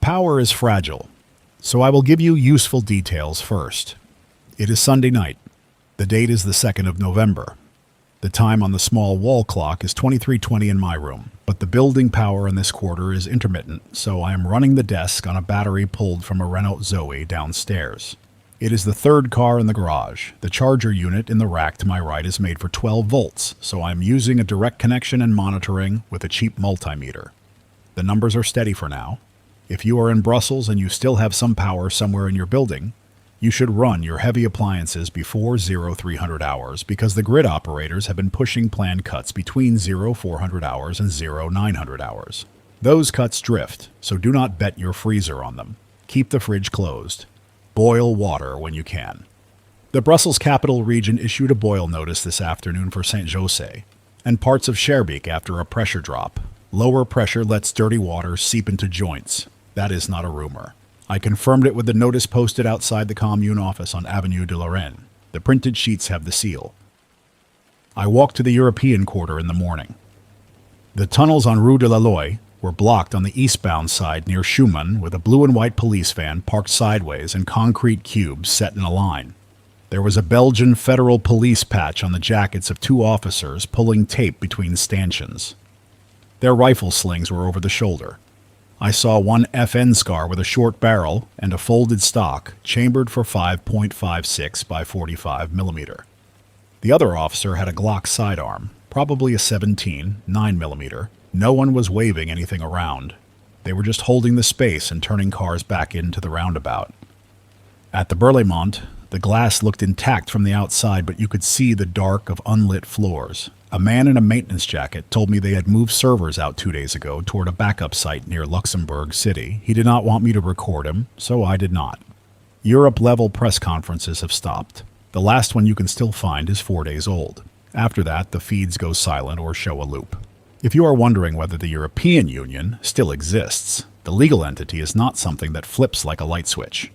Power is fragile, so I will give you useful details first. It is Sunday night. The date is the 2nd of November. The time on the small wall clock is 23:20 in my room, but the building power in this quarter is intermittent, so I am running the desk on a battery pulled from a Renault Zoe downstairs. It is the third car in the garage. The charger unit in the rack to my right is made for 12 volts, so I'm using a direct connection and monitoring with a cheap multimeter. The numbers are steady for now. If you are in Brussels and you still have some power somewhere in your building, you should run your heavy appliances before 0300 hours because the grid operators have been pushing planned cuts between 0400 hours and 0900 hours. Those cuts drift, so do not bet your freezer on them. Keep the fridge closed. Boil water when you can. The Brussels capital region issued a boil notice this afternoon for Saint-José and parts of Schaerbeek after a pressure drop. Lower pressure lets dirty water seep into joints. That is not a rumor. I confirmed it with the notice posted outside the commune office on Avenue de Lorraine. The printed sheets have the seal. I walked to the European quarter in the morning. The tunnels on Rue de la Loi were blocked on the eastbound side near Schumann with a blue and white police van parked sideways and concrete cubes set in a line. There was a Belgian federal police patch on the jackets of two officers pulling tape between stanchions. Their rifle slings were over the shoulder. I saw one FN scar with a short barrel and a folded stock chambered for 5.56 by 45 millimeter. The other officer had a Glock sidearm, probably a 17, 9 millimeter. No one was waving anything around. They were just holding the space and turning cars back into the roundabout. At the Berlaymont, the glass looked intact from the outside, but you could see the dark of unlit floors. A man in a maintenance jacket told me they had moved servers out 2 days ago toward a backup site near Luxembourg City. He did not want me to record him, so I did not. Europe-level press conferences have stopped. The last one you can still find is 4 days old. After that, the feeds go silent or show a loop. If you are wondering whether the European Union still exists, the legal entity is not something that flips like a light switch.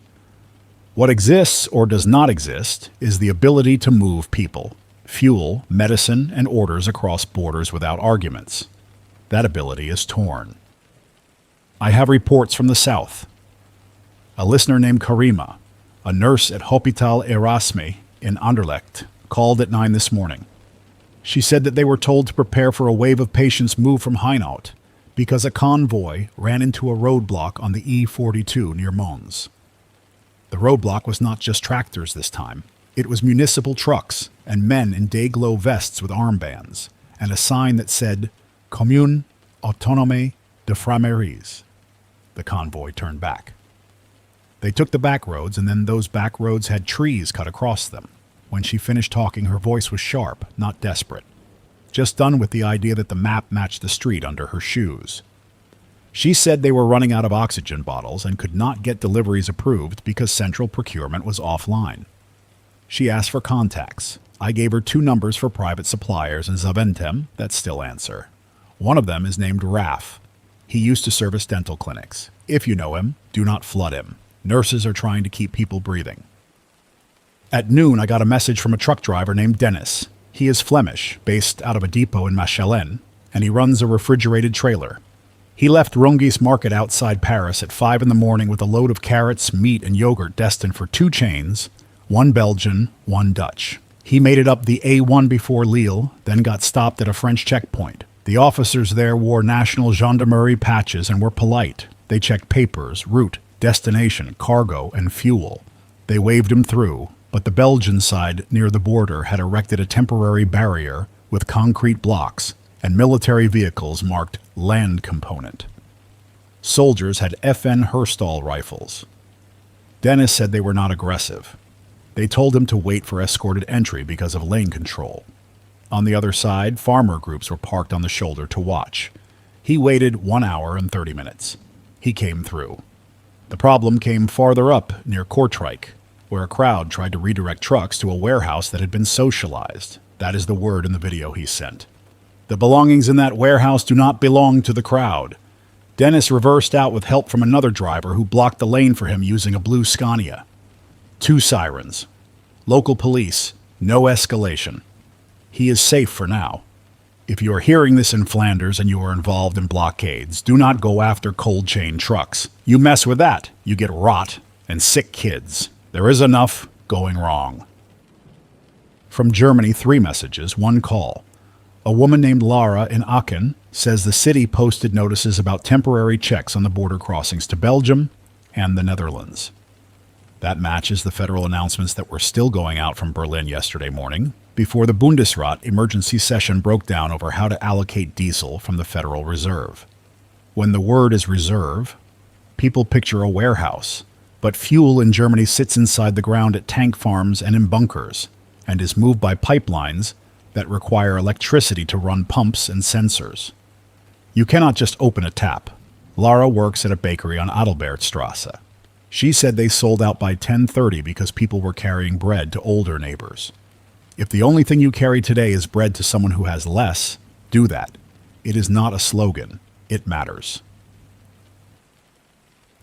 What exists or does not exist is the ability to move people, fuel, medicine, and orders across borders without arguments. That ability is torn. I have reports from the south. A listener named Karima, a nurse at Hôpital Erasme in Anderlecht, called at 9 this morning. She said that they were told to prepare for a wave of patients moved from Hainaut because a convoy ran into a roadblock on the E42 near Mons. The roadblock was not just tractors this time. It was municipal trucks and men in day-glow vests with armbands, and a sign that said, Commune Autonome de Frameries. The convoy turned back. They took the back roads, and then those back roads had trees cut across them. When she finished talking, her voice was sharp, not desperate. Just done with the idea that the map matched the street under her shoes. She said they were running out of oxygen bottles and could not get deliveries approved because central procurement was offline. She asked for contacts. I gave her 2 numbers for private suppliers in Zaventem that still answer. One of them is named Raf. He used to service dental clinics. If you know him, do not flood him. Nurses are trying to keep people breathing. At noon, I got a message from a truck driver named Dennis. He is Flemish, based out of a depot in Machelen, and he runs a refrigerated trailer. He left Rungis Market outside Paris at 5 in the morning with a load of carrots, meat, and yogurt destined for 2 chains, 1 Belgian, 1 Dutch. He made it up the A1 before Lille, then got stopped at a French checkpoint. The officers there wore national gendarmerie patches and were polite. They checked papers, route, destination, cargo, and fuel. They waved him through, but the Belgian side near the border had erected a temporary barrier with concrete blocks and military vehicles marked land component. Soldiers had FN Herstal rifles. Dennis said they were not aggressive. They told him to wait for escorted entry because of lane control. On the other side, farmer groups were parked on the shoulder to watch. He waited 1 hour and 30 minutes. He came through. The problem came farther up near Kortrijk, where a crowd tried to redirect trucks to a warehouse that had been socialized. That is the word in the video he sent. The belongings in that warehouse do not belong to the crowd. Dennis reversed out with help from another driver who blocked the lane for him using a blue Scania. 2 sirens. Local police. No escalation. He is safe for now. If you are hearing this in Flanders and you are involved in blockades, do not go after cold chain trucks. You mess with that, you get rot and sick kids. There is enough going wrong. From Germany, 3 messages, 1 call. A woman named Lara in Aachen says the city posted notices about temporary checks on the border crossings to Belgium and the Netherlands. That matches the federal announcements that were still going out from Berlin yesterday morning, before the Bundesrat emergency session broke down over how to allocate diesel from the Federal Reserve. When the word is reserve, people picture a warehouse, but fuel in Germany sits inside the ground at tank farms and in bunkers, and is moved by pipelines that require electricity to run pumps and sensors. You cannot just open a tap. Lara works at a bakery on Adalbertstrasse. She said they sold out by 10:30 because people were carrying bread to older neighbors. If the only thing you carry today is bread to someone who has less, do that. It is not a slogan. It matters.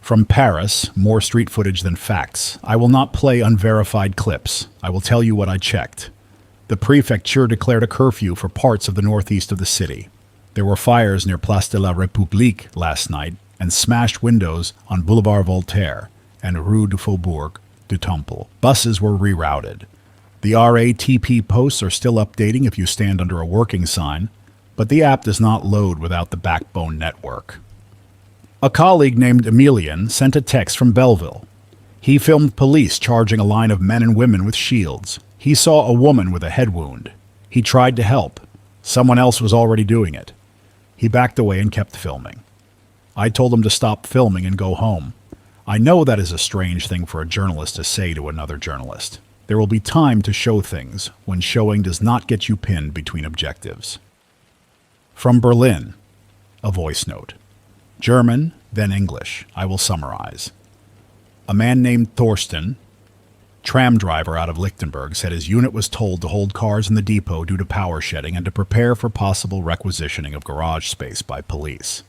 From Paris, more street footage than facts. I will not play unverified clips. I will tell you what I checked. The prefecture declared a curfew for parts of the northeast of the city. There were fires near Place de la République last night and smashed windows on Boulevard Voltaire and Rue du Faubourg du Temple. Buses were rerouted. The RATP posts are still updating if you stand under a working sign, but the app does not load without the backbone network. A colleague named Emilian sent a text from Belleville. He filmed police charging a line of men and women with shields. He saw a woman with a head wound. He tried to help. Someone else was already doing it. He backed away and kept filming. I told him to stop filming and go home. I know that is a strange thing for a journalist to say to another journalist. There will be time to show things when showing does not get you pinned between objectives. From Berlin, a voice note. German, then English. I will summarize. A man named Thorsten, tram driver out of Lichtenberg, said his unit was told to hold cars in the depot due to power shedding and to prepare for possible requisitioning of garage space by police.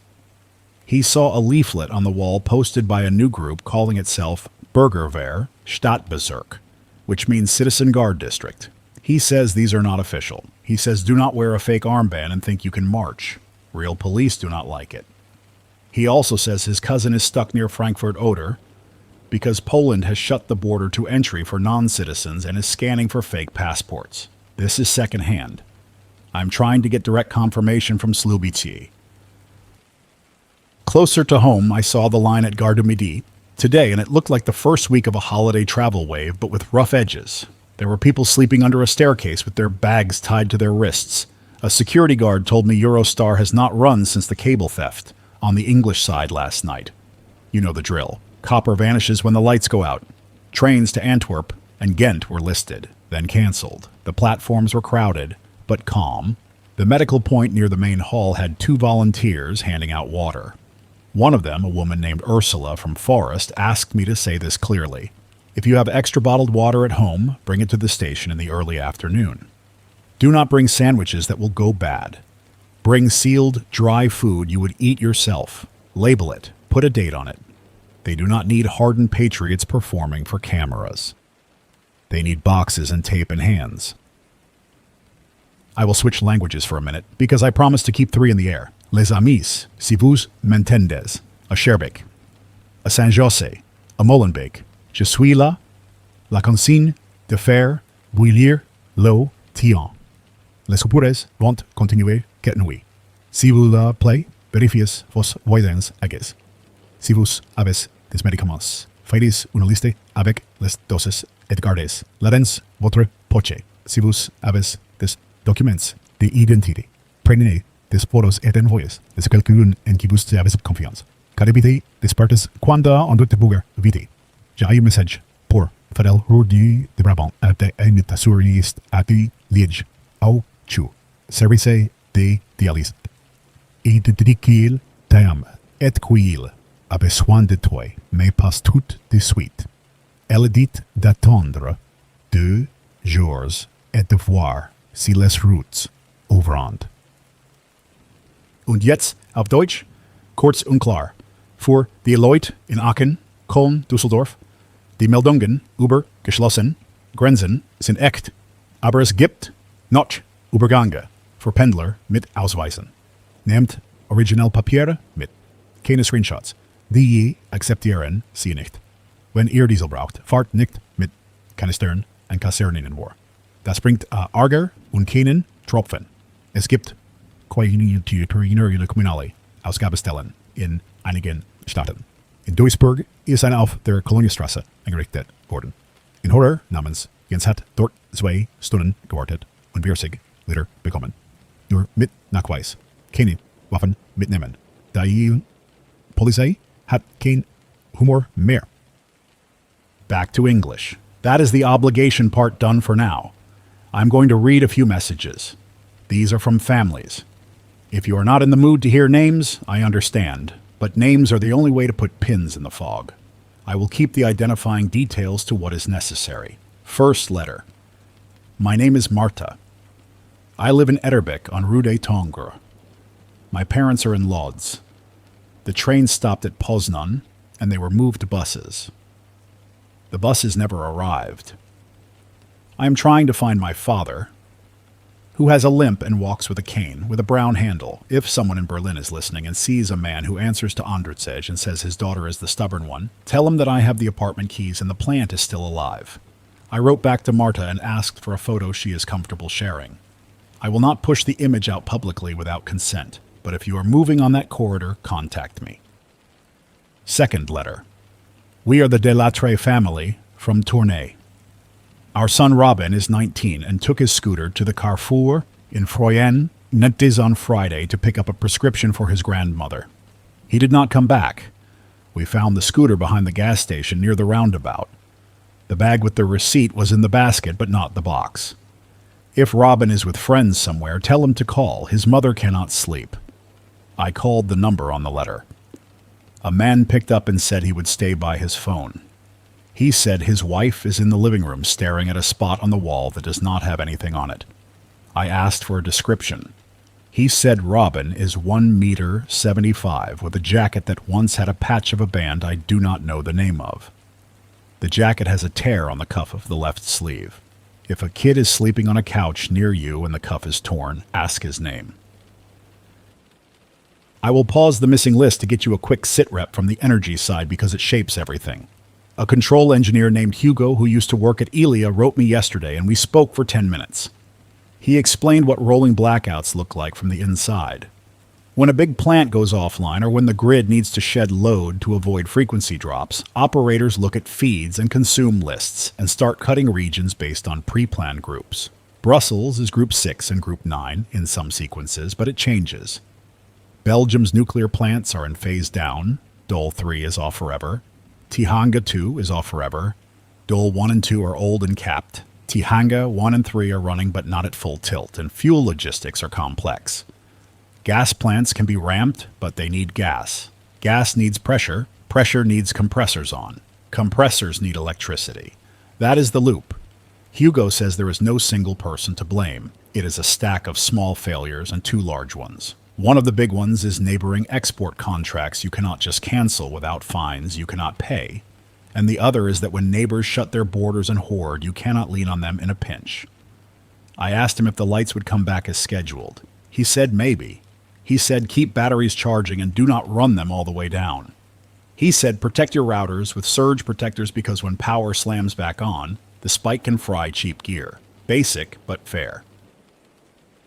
He saw a leaflet on the wall posted by a new group calling itself Bürgerwehr Stadtbezirk, which means Citizen Guard District. He says these are not official. He says do not wear a fake armband and think you can march. Real police do not like it. He also says his cousin is stuck near Frankfurt Oder because Poland has shut the border to entry for non-citizens and is scanning for fake passports. This is secondhand. I'm trying to get direct confirmation from Slubici. Closer to home, I saw the line at Gare du Midi today, and it looked like the first week of a holiday travel wave, but with rough edges. There were people sleeping under a staircase with their bags tied to their wrists. A security guard told me Eurostar has not run since the cable theft on the English side last night. You know the drill. Copper vanishes when the lights go out. Trains to Antwerp and Ghent were listed, then cancelled. The platforms were crowded, but calm. The medical point near the main hall had 2 volunteers handing out water. One of them, a woman named Ursula from Forest, asked me to say this clearly. If you have extra bottled water at home, bring it to the station in the early afternoon. Do not bring sandwiches that will go bad. Bring sealed, dry food you would eat yourself. Label it. Put a date on it. They do not need hardened patriots performing for cameras. They need boxes and tape in hands. I will switch languages for a minute, because I promised to keep 3 in the air. Les amis, si vous m'entendez. A Schaerbeek. A Saint-José. A Molenbeek. Je suis là. La consigne de faire bouillir l'eau tiant. Les coupures vont continuer cette nuit. Si vous la plaît, vérifiez vos voisins agues. Si vous avez des médicaments, faites une liste avec les doses et gardez la dans votre poche. Si vous avez des documents d'identité, prenez des photos et envoyez des quelqu'un en qui vous avez confiance. Car évitez des parties quand on doit bouger vite. J'ai un message pour Fidel Rudy de Brabant à une assuriste à Liège au Chou. Service de dialyse. Et de qu'il t'aime et qu'il a besoin de toi, mais pas tout de suite. Elle dit d'attendre 2 jours et de voir si les routes ouvrent. Und jetzt auf Deutsch, kurz und klar. Für die Leute in Aachen, Köln, Düsseldorf, die Meldungen über geschlossene Grenzen sind echt, aber es gibt noch Übergänge. für Pendler mit Ausweisen. Nehmt Originalpapiere mit. Keine Screenshots. Die akzeptieren sie nicht. Wenn ihr Diesel braucht, fahrt nicht mit Kanistern und Kasernen vor. Das bringt Ärger und keinen Tropfen. Es gibt kriminelle Ausgabestellen in einigen Staaten. In Duisburg ist eine auf der Kolonienstraße eingerichtet worden. Ein Horror namens Jens hat dort 2 Stunden gewartet und 40 Liter bekommen. Nur mit Nachweis. Keine Waffen mitnehmen. Die Polizei hat kein Humor mehr. Back to English. That is the obligation part done for now. I'm going to read a few messages. These are from families. If you are not in the mood to hear names, I understand, but names are the only way to put pins in the fog. I will keep the identifying details to what is necessary. First letter. My name is Marta. I live in Etterbeek on Rue des Tongres. My parents are in Lodz. The train stopped at Poznan, and they were moved to buses. The buses never arrived. I am trying to find my father, who has a limp and walks with a cane, with a brown handle. If someone in Berlin is listening and sees a man who answers to Andrzej and says his daughter is the stubborn one, tell him that I have the apartment keys and the plant is still alive. I wrote back to Marta and asked for a photo she is comfortable sharing. I will not push the image out publicly without consent, but if you are moving on that corridor, contact me. Second letter. We are the Delattre family from Tournai. Our son Robin is 19 and took his scooter to the Carrefour in Froyen Nantes on Friday to pick up a prescription for his grandmother. He did not come back. We found the scooter behind the gas station near the roundabout. The bag with the receipt was in the basket, but not the box. If Robin is with friends somewhere, tell him to call. His mother cannot sleep. I called the number on the letter. A man picked up and said he would stay by his phone. He said his wife is in the living room staring at a spot on the wall that does not have anything on it. I asked for a description. He said Robin is 1.75 meters with a jacket that once had a patch of a band I do not know the name of. The jacket has a tear on the cuff of the left sleeve. If a kid is sleeping on a couch near you and the cuff is torn, ask his name. I will pause the missing list to get you a quick sit rep from the energy side because it shapes everything. A control engineer named Hugo who used to work at Elia wrote me yesterday and we spoke for 10 minutes. He explained what rolling blackouts look like from the inside. When a big plant goes offline or when the grid needs to shed load to avoid frequency drops, operators look at feeds and consume lists and start cutting regions based on pre-planned groups. Brussels is group 6 and group 9 in some sequences, but it changes. Belgium's nuclear plants are in phase down. Dole 3 is off forever. Tihanga 2 is off forever. Dole 1 and 2 are old and capped. Tihanga 1 and 3 are running but not at full tilt, and fuel logistics are complex. Gas plants can be ramped, but they need gas. Gas needs pressure. Pressure needs compressors on. Compressors need electricity. That is the loop. Hugo says there is no single person to blame. It is a stack of small failures and 2 large ones. One of the big ones is neighboring export contracts you cannot just cancel without fines you cannot pay. And the other is that when neighbors shut their borders and hoard, you cannot lean on them in a pinch. I asked him if the lights would come back as scheduled. He said maybe. He said keep batteries charging and do not run them all the way down. He said protect your routers with surge protectors because when power slams back on, the spike can fry cheap gear. Basic, but fair.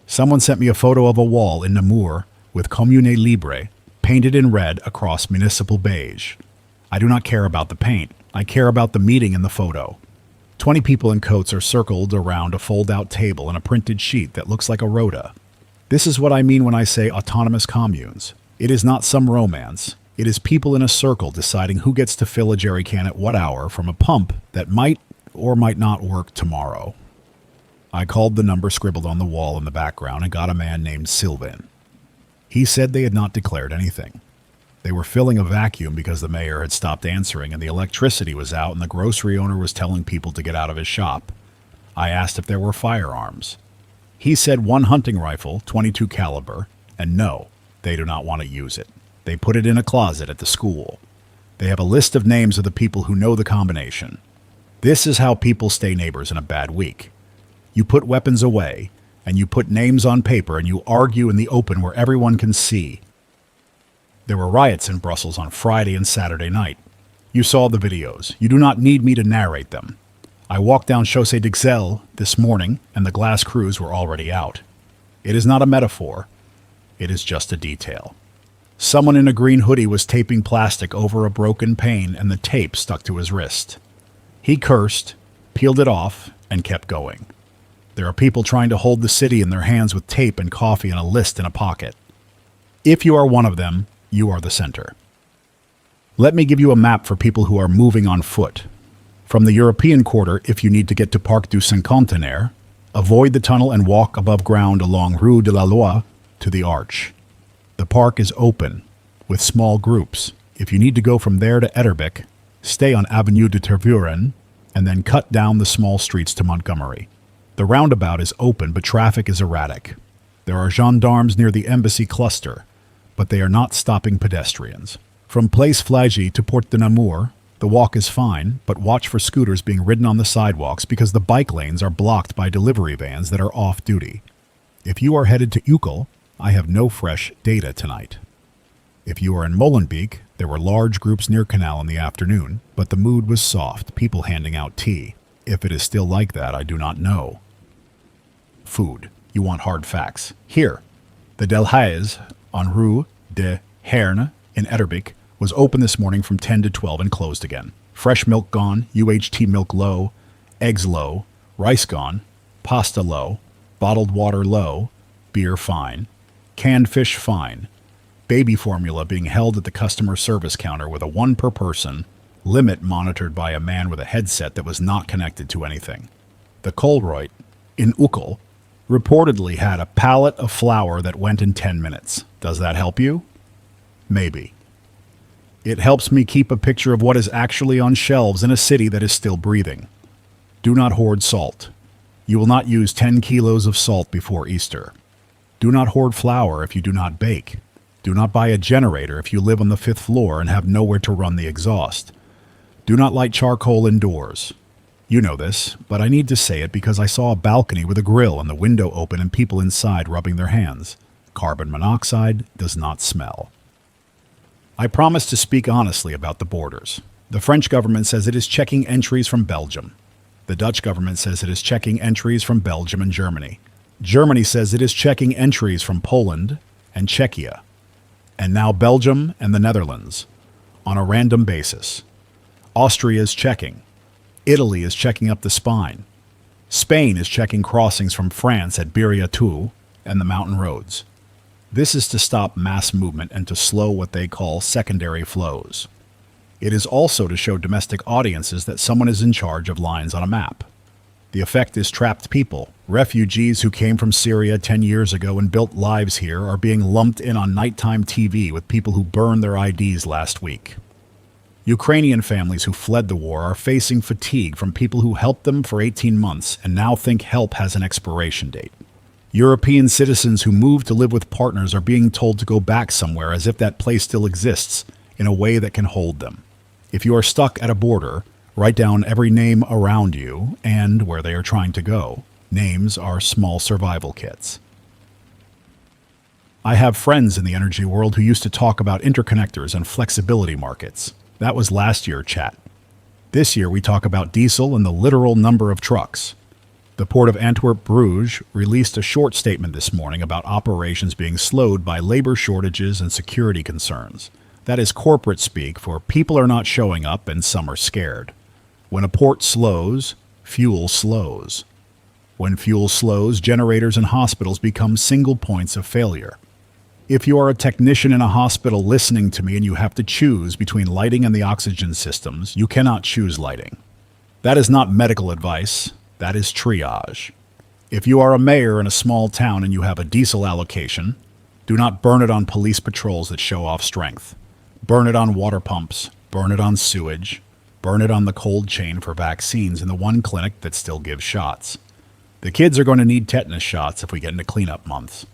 Someone sent me a photo of a wall in Namur with Commune Libre painted in red across municipal beige. I do not care about the paint. I care about the meeting in the photo. 20 people in coats are circled around a fold-out table and a printed sheet that looks like a rota. This is what I mean when I say autonomous communes. It is not some romance. It is people in a circle deciding who gets to fill a jerry can at what hour from a pump that might or might not work tomorrow. I called the number scribbled on the wall in the background and got a man named Sylvain. He said they had not declared anything. They were filling a vacuum because the mayor had stopped answering and the electricity was out and the grocery owner was telling people to get out of his shop. I asked if there were firearms. He said 1 hunting rifle, 22 caliber, and no, they do not want to use it. They put it in a closet at the school. They have a list of names of the people who know the combination. This is how people stay neighbors in a bad week. You put weapons away, and you put names on paper and you argue in the open where everyone can see. There were riots in Brussels on Friday and Saturday night. You saw the videos. You do not need me to narrate them. I walked down Chaussée d'Ixelles this morning, and the glass crews were already out. It is not a metaphor. It is just a detail. Someone in a green hoodie was taping plastic over a broken pane, and the tape stuck to his wrist. He cursed, peeled it off, and kept going. There are people trying to hold the city in their hands with tape and coffee and a list in a pocket. If you are one of them, you are the center. Let me give you a map for people who are moving on foot. From the European quarter, if you need to get to Parc du Cinquantenaire, avoid the tunnel and walk above ground along Rue de la Loi to the Arch. The park is open, with small groups. If you need to go from there to Etterbeek, stay on Avenue de Tervuren, and then cut down the small streets to Montgomery. The roundabout is open, but traffic is erratic. There are gendarmes near the embassy cluster, but they are not stopping pedestrians. From Place Flagy to Porte de Namur, the walk is fine, but watch for scooters being ridden on the sidewalks because the bike lanes are blocked by delivery vans that are off-duty. If you are headed to Uccle, I have no fresh data tonight. If you are in Molenbeek, there were large groups near Canal in the afternoon, but the mood was soft, people handing out tea. If it is still like that, I do not know. Food. You want hard facts. Here. The Delhaize on Rue de Herne in Etterbeek was open this morning from 10 to 12 and closed again. Fresh milk gone, UHT milk low, eggs low, rice gone, pasta low, bottled water low, beer fine, canned fish fine, baby formula being held at the customer service counter with a 1 per person limit monitored by a man with a headset that was not connected to anything. The Colruyt in Uccle reportedly had a pallet of flour that went in 10 minutes. Does that help you? Maybe. It helps me keep a picture of what is actually on shelves in a city that is still breathing. Do not hoard salt. You will not use 10 kilos of salt before Easter. Do not hoard flour if you do not bake. Do not buy a generator if you live on the 5th floor and have nowhere to run the exhaust. Do not light charcoal indoors. You know this, but I need to say it because I saw a balcony with a grill and the window open and people inside rubbing their hands. Carbon monoxide does not smell. I promise to speak honestly about the borders. The French government says it is checking entries from Belgium. The Dutch government says it is checking entries from Belgium and Germany. Germany says it is checking entries from Poland and Czechia. And now Belgium and the Netherlands, on a random basis. Austria is checking. Italy is checking up the spine. Spain is checking crossings from France at Biriatou and the mountain roads. This is to stop mass movement and to slow what they call secondary flows. It is also to show domestic audiences that someone is in charge of lines on a map. The effect is trapped people. Refugees who came from Syria 10 years ago and built lives here are being lumped in on nighttime TV with people who burned their IDs last week. Ukrainian families who fled the war are facing fatigue from people who helped them for 18 months and now think help has an expiration date. European citizens who move to live with partners are being told to go back somewhere as if that place still exists in a way that can hold them. If you are stuck at a border, write down every name around you and where they are trying to go. Names are small survival kits. I have friends in the energy world who used to talk about interconnectors and flexibility markets. That was last year, chat. This year we talk about diesel and the literal number of trucks. The Port of Antwerp-Bruges released a short statement this morning about operations being slowed by labor shortages and security concerns. That is corporate speak for people are not showing up and some are scared. When a port slows, fuel slows. When fuel slows, generators and hospitals become single points of failure. If you are a technician in a hospital listening to me and you have to choose between lighting and the oxygen systems, you cannot choose lighting. That is not medical advice. That is triage. If you are a mayor in a small town and you have a diesel allocation, do not burn it on police patrols that show off strength. Burn it on water pumps, burn it on sewage, burn it on the cold chain for vaccines in the one clinic that still gives shots. The kids are going to need tetanus shots if we get into cleanup months.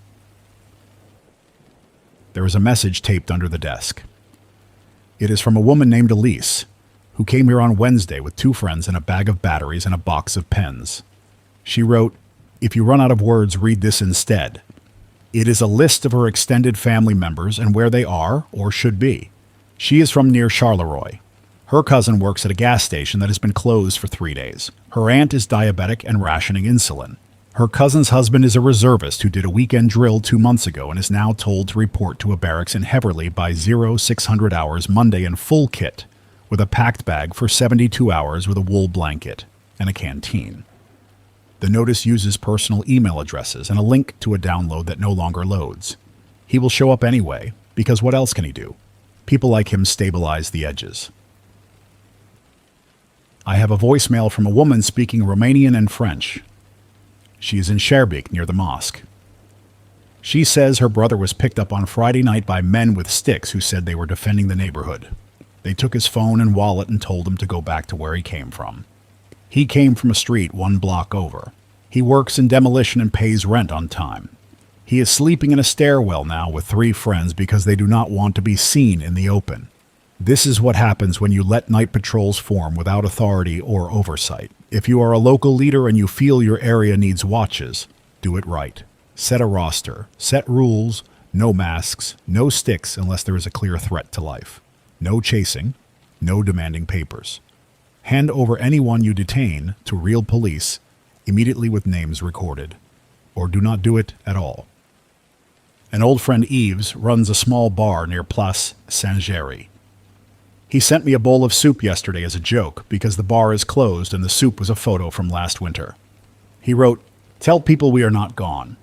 There is a message taped under the desk. It is from a woman named Elise, who came here on Wednesday with 2 friends and a bag of batteries and a box of pens. She wrote, If you run out of words, read this instead. It is a list of her extended family members and where they are or should be. She is from near Charleroi. Her cousin works at a gas station that has been closed for 3 days. Her aunt is diabetic and rationing insulin. Her cousin's husband is a reservist who did a weekend drill 2 months ago and is now told to report to a barracks in Heverlee by 0600 hours Monday in full kit, with a packed bag for 72 hours with a wool blanket and a canteen. The notice uses personal email addresses and a link to a download that no longer loads. He will show up anyway, because what else can he do? People like him stabilize the edges. I have a voicemail from a woman speaking Romanian and French. She is in Schaerbeek near the mosque. She says her brother was picked up on Friday night by men with sticks who said they were defending the neighborhood. They took his phone and wallet and told him to go back to where he came from. He came from a street 1 block over. He works in demolition and pays rent on time. He is sleeping in a stairwell now with 3 friends because they do not want to be seen in the open. This is what happens when you let night patrols form without authority or oversight. If you are a local leader and you feel your area needs watches, do it right. Set a roster, set rules, no masks, no sticks unless there is a clear threat to life. No chasing, no demanding papers. Hand over anyone you detain to real police immediately with names recorded, or do not do it at all. An old friend Yves runs a small bar near Place Saint-Géry. He sent me a bowl of soup yesterday as a joke because the bar is closed and the soup was a photo from last winter. He wrote, "Tell people we are not gone.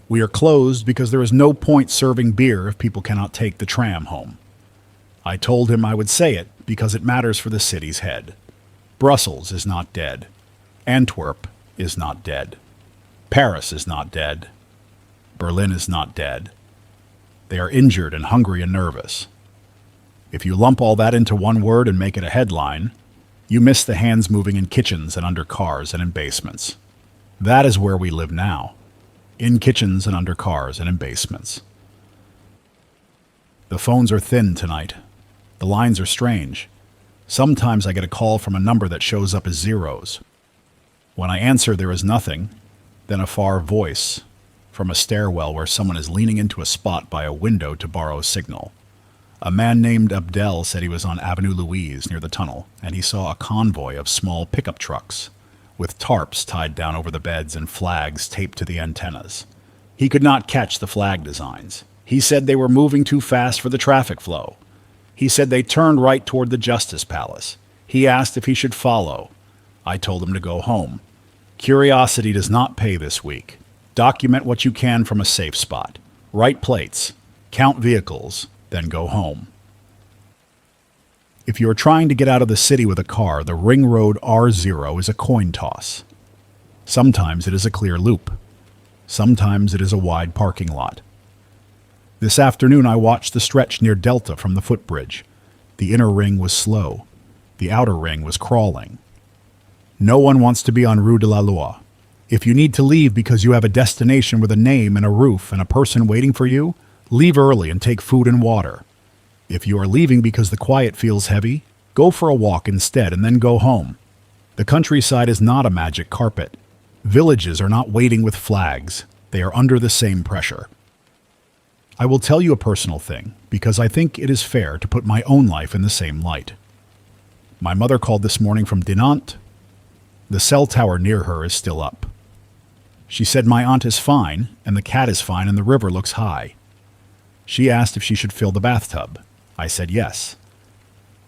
We are closed because there is no point serving beer if people cannot take the tram home." I told him I would say it because it matters for the city's head. Brussels is not dead. Antwerp is not dead. Paris is not dead. Berlin is not dead. They are injured and hungry and nervous. If you lump all that into one word and make it a headline, you miss the hands moving in kitchens and under cars and in basements. That is where we live now. In kitchens and under cars and in basements. The phones are thin tonight. The lines are strange. Sometimes I get a call from a number that shows up as zeros. When I answer, there is nothing, then a far voice from a stairwell where someone is leaning into a spot by a window to borrow signal. A man named Abdel said he was on Avenue Louise near the tunnel, and he saw a convoy of small pickup trucks with tarps tied down over the beds and flags taped to the antennas. He could not catch the flag designs. He said they were moving too fast for the traffic flow. He said they turned right toward the Justice Palace. He asked if he should follow. I told him to go home. Curiosity does not pay this week. Document what you can from a safe spot. Write plates. Count vehicles. Then go home. If you are trying to get out of the city with a car, the Ring Road R0 is a coin toss. Sometimes it is a clear loop. Sometimes it is a wide parking lot. This afternoon I watched the stretch near Delta from the footbridge. The inner ring was slow. The outer ring was crawling. No one wants to be on Rue de la Loi. If you need to leave because you have a destination with a name and a roof and a person waiting for you, leave early and take food and water. If you are leaving because the quiet feels heavy, go for a walk instead and then go home. The countryside is not a magic carpet. Villages are not waiting with flags. They are under the same pressure. I will tell you a personal thing because I think it is fair to put my own life in the same light. My mother called this morning from Dinant. The cell tower near her is still up. She said my aunt is fine and the cat is fine and the river looks high. She asked if she should fill the bathtub. I said yes.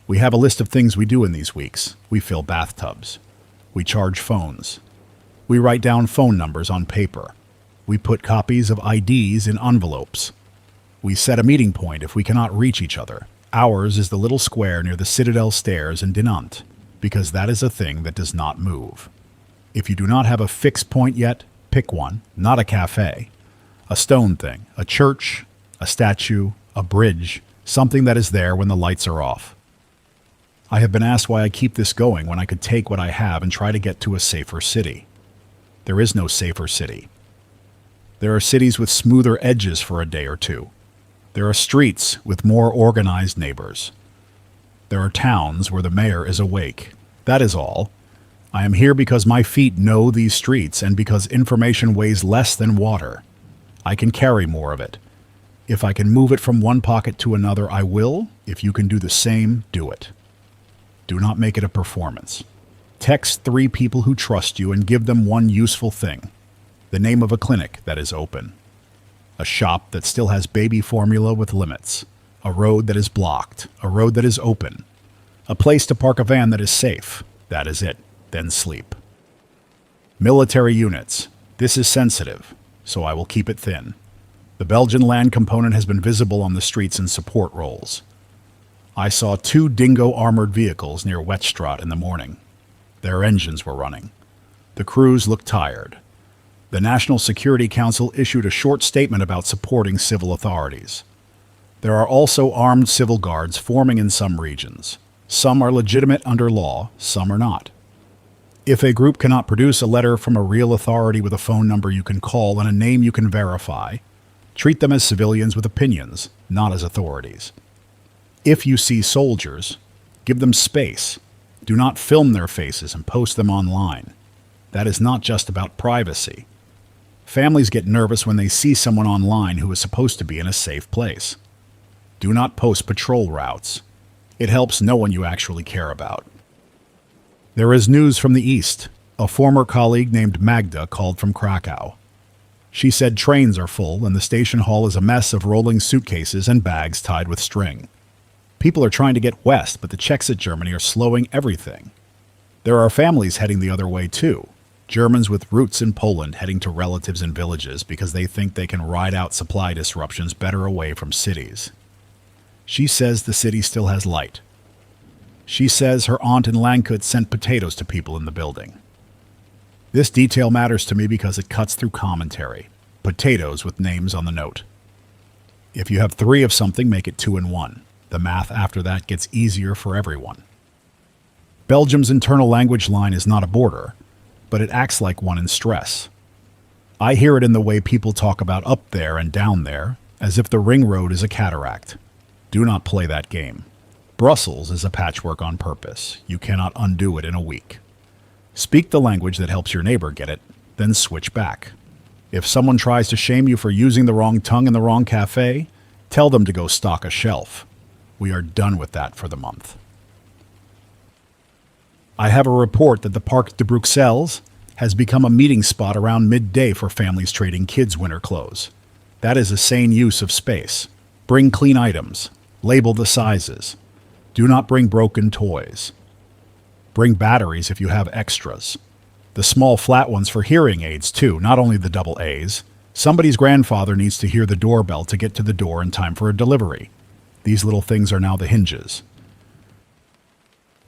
We have a list of things we do in these weeks. We fill bathtubs. We charge phones. We write down phone numbers on paper. We put copies of IDs in envelopes. We set a meeting point if we cannot reach each other. Ours is the little square near the Citadel stairs in Dinant, because that is a thing that does not move. If you do not have a fixed point yet, pick one, not a cafe. A stone thing, a church, a statue, a bridge, something that is there when the lights are off. I have been asked why I keep this going when I could take what I have and try to get to a safer city. There is no safer city. There are cities with smoother edges for a day or two. There are streets with more organized neighbors. There are towns where the mayor is awake. That is all. I am here because my feet know these streets and because information weighs less than water. I can carry more of it. If I can move it from one pocket to another, I will. If you can do the same, do it. Do not make it a performance. Text 3 people who trust you and give them one useful thing. The name of a clinic that is open. A shop that still has baby formula with limits. A road that is blocked. A road that is open. A place to park a van that is safe. That is it. Then sleep. Military units. This is sensitive, so I will keep it thin. The Belgian land component has been visible on the streets in support roles. I saw 2 dingo armored vehicles near Wetstraat in the morning. Their engines were running. The crews looked tired. The National Security Council issued a short statement about supporting civil authorities. There are also armed civil guards forming in some regions. Some are legitimate under law, some are not. If a group cannot produce a letter from a real authority with a phone number you can call and a name you can verify, treat them as civilians with opinions, not as authorities. If you see soldiers, give them space. Do not film their faces and post them online. That is not just about privacy. Families get nervous when they see someone online who is supposed to be in a safe place. Do not post patrol routes. It helps no one you actually care about. There is news from the East. A former colleague named Magda called from Krakow. She said trains are full and the station hall is a mess of rolling suitcases and bags tied with string. People are trying to get west, but the checks at Germany are slowing everything. There are families heading the other way too. Germans with roots in Poland heading to relatives in villages because they think they can ride out supply disruptions better away from cities. She says the city still has light. She says her aunt in Langkut sent potatoes to people in the building. This detail matters to me because it cuts through commentary. Potatoes with names on the note. If you have 3 of something, make it 2 in 1. The math after that gets easier for everyone. Belgium's internal language line is not a border, but it acts like one in stress. I hear it in the way people talk about up there and down there, as if the ring road is a cataract. Do not play that game. Brussels is a patchwork on purpose. You cannot undo it in a week. Speak the language that helps your neighbor get it, then switch back. If someone tries to shame you for using the wrong tongue in the wrong cafe, tell them to go stock a shelf. We are done with that for the month. I have a report that the Parc de Bruxelles has become a meeting spot around midday for families trading kids' winter clothes. That is a sane use of space. Bring clean items. Label the sizes. Do not bring broken toys. Bring batteries if you have extras. The small flat ones for hearing aids too, not only the double A's. Somebody's grandfather needs to hear the doorbell to get to the door in time for a delivery. These little things are now the hinges.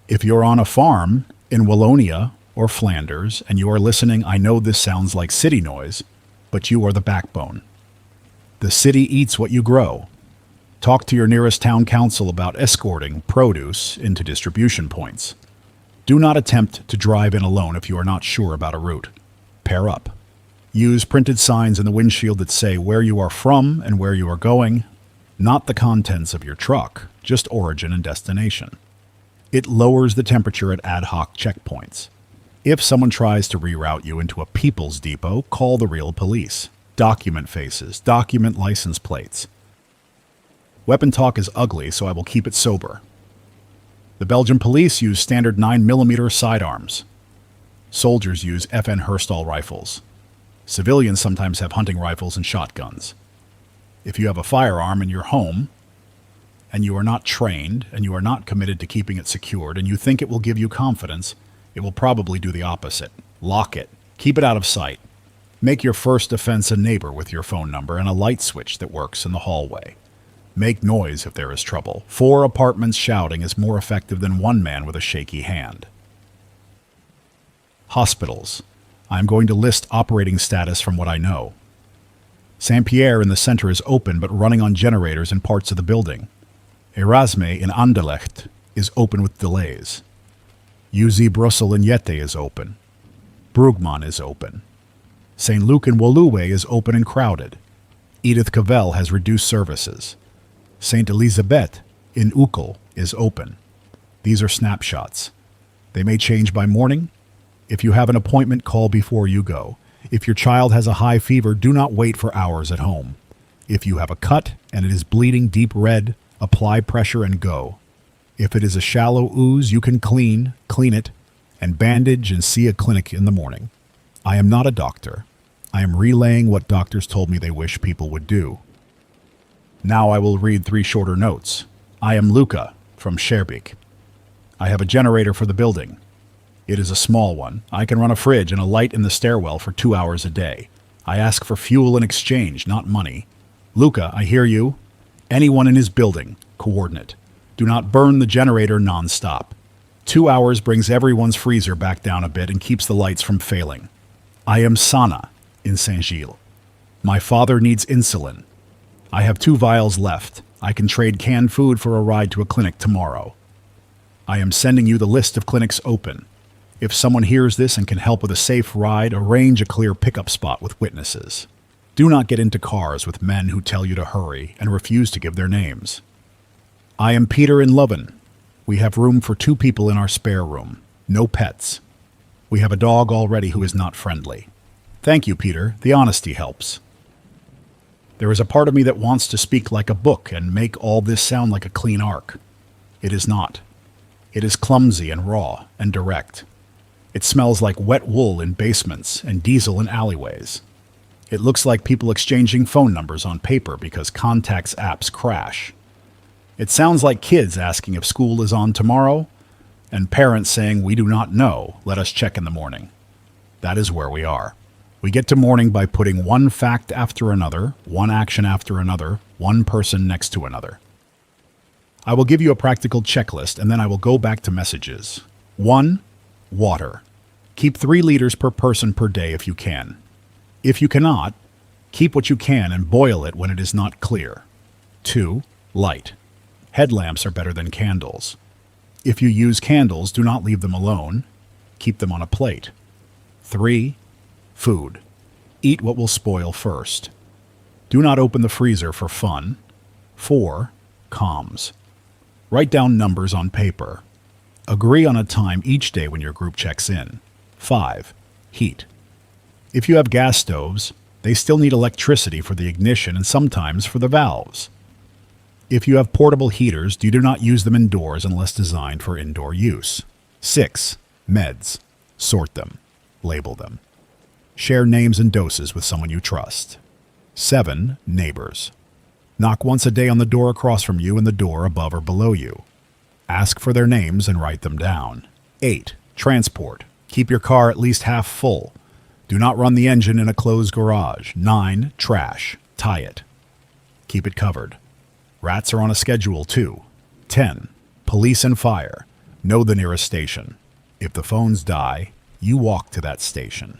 If you're on a farm in Wallonia or Flanders and you are listening, I know this sounds like city noise, but you are the backbone. The city eats what you grow. Talk to your nearest town council about escorting produce into distribution points. Do not attempt to drive in alone if you are not sure about a route. Pair up. Use printed signs in the windshield that say where you are from and where you are going, not the contents of your truck, just origin and destination. It lowers the temperature at ad hoc checkpoints. If someone tries to reroute you into a people's depot, call the real police. Document faces, document license plates. Weapon talk is ugly, so I will keep it sober. The Belgian police use standard 9mm sidearms. Soldiers use FN Herstal rifles. Civilians sometimes have hunting rifles and shotguns. If you have a firearm in your home, and you are not trained, and you are not committed to keeping it secured, and you think it will give you confidence, it will probably do the opposite. Lock it. Keep it out of sight. Make your first defense a neighbor with your phone number and a light switch that works in the hallway. Make noise if there is trouble. 4 apartments shouting is more effective than 1 man with a shaky hand. Hospitals. I'm going to list operating status from what I know. Saint-Pierre in the center is open but running on generators in parts of the building. Erasme in Anderlecht is open with delays. UZ Brussels in Jette is open. Brugman is open. St. Luc in Woluwe is open and crowded. Edith Cavell has reduced services. St. Elizabeth in Uccle is open. These are snapshots. They may change by morning. If you have an appointment, call before you go. If your child has a high fever, do not wait for hours at home. If you have a cut and it is bleeding deep red, apply pressure and go. If it is a shallow ooze, you can clean it, and bandage and see a clinic in the morning. I am not a doctor. I am relaying what doctors told me they wish people would do. Now I will read 3 shorter notes. I am Luca from Schaerbeek. I have a generator for the building. It is a small one. I can run a fridge and a light in the stairwell for 2 hours a day. I ask for fuel in exchange, not money. Luca, I hear you. Anyone in his building, coordinate. Do not burn the generator non-stop. 2 hours brings everyone's freezer back down a bit and keeps the lights from failing. I am Sana in Saint-Gilles. My father needs insulin. I have 2 vials left. I can trade canned food for a ride to a clinic tomorrow. I am sending you the list of clinics open. If someone hears this and can help with a safe ride, arrange a clear pickup spot with witnesses. Do not get into cars with men who tell you to hurry and refuse to give their names. I am Peter in Leuven. We have room for 2 people in our spare room. No pets. We have a dog already who is not friendly. Thank you, Peter. The honesty helps. There is a part of me that wants to speak like a book and make all this sound like a clean arc. It is not. It is clumsy and raw and direct. It smells like wet wool in basements and diesel in alleyways. It looks like people exchanging phone numbers on paper because contacts apps crash. It sounds like kids asking if school is on tomorrow, and parents saying, "We do not know, let us check in the morning." That is where we are. We get to morning by putting one fact after another, one action after another, one person next to another. I will give you a practical checklist, and then I will go back to messages. 1. Water. Keep 3 liters per person per day if you can. If you cannot, keep what you can and boil it when it is not clear. 2. Light. Headlamps are better than candles. If you use candles, do not leave them alone. Keep them on a plate. 3. Food. Eat what will spoil first. Do not open the freezer for fun. 4. Comms. Write down numbers on paper. Agree on a time each day when your group checks in. 5. Heat. If you have gas stoves, they still need electricity for the ignition and sometimes for the valves. If you have portable heaters, you do not use them indoors unless designed for indoor use. 6. Meds. Sort them. Label them. Share names and doses with someone you trust. 7. Neighbors. Knock once a day on the door across from you and the door above or below you. Ask for their names and write them down. 8. Transport. Keep your car at least half full. Do not run the engine in a closed garage. 9. Trash. Tie it. Keep it covered. Rats are on a schedule too. 10. Police and fire. Know the nearest station. If the phones die, you walk to that station.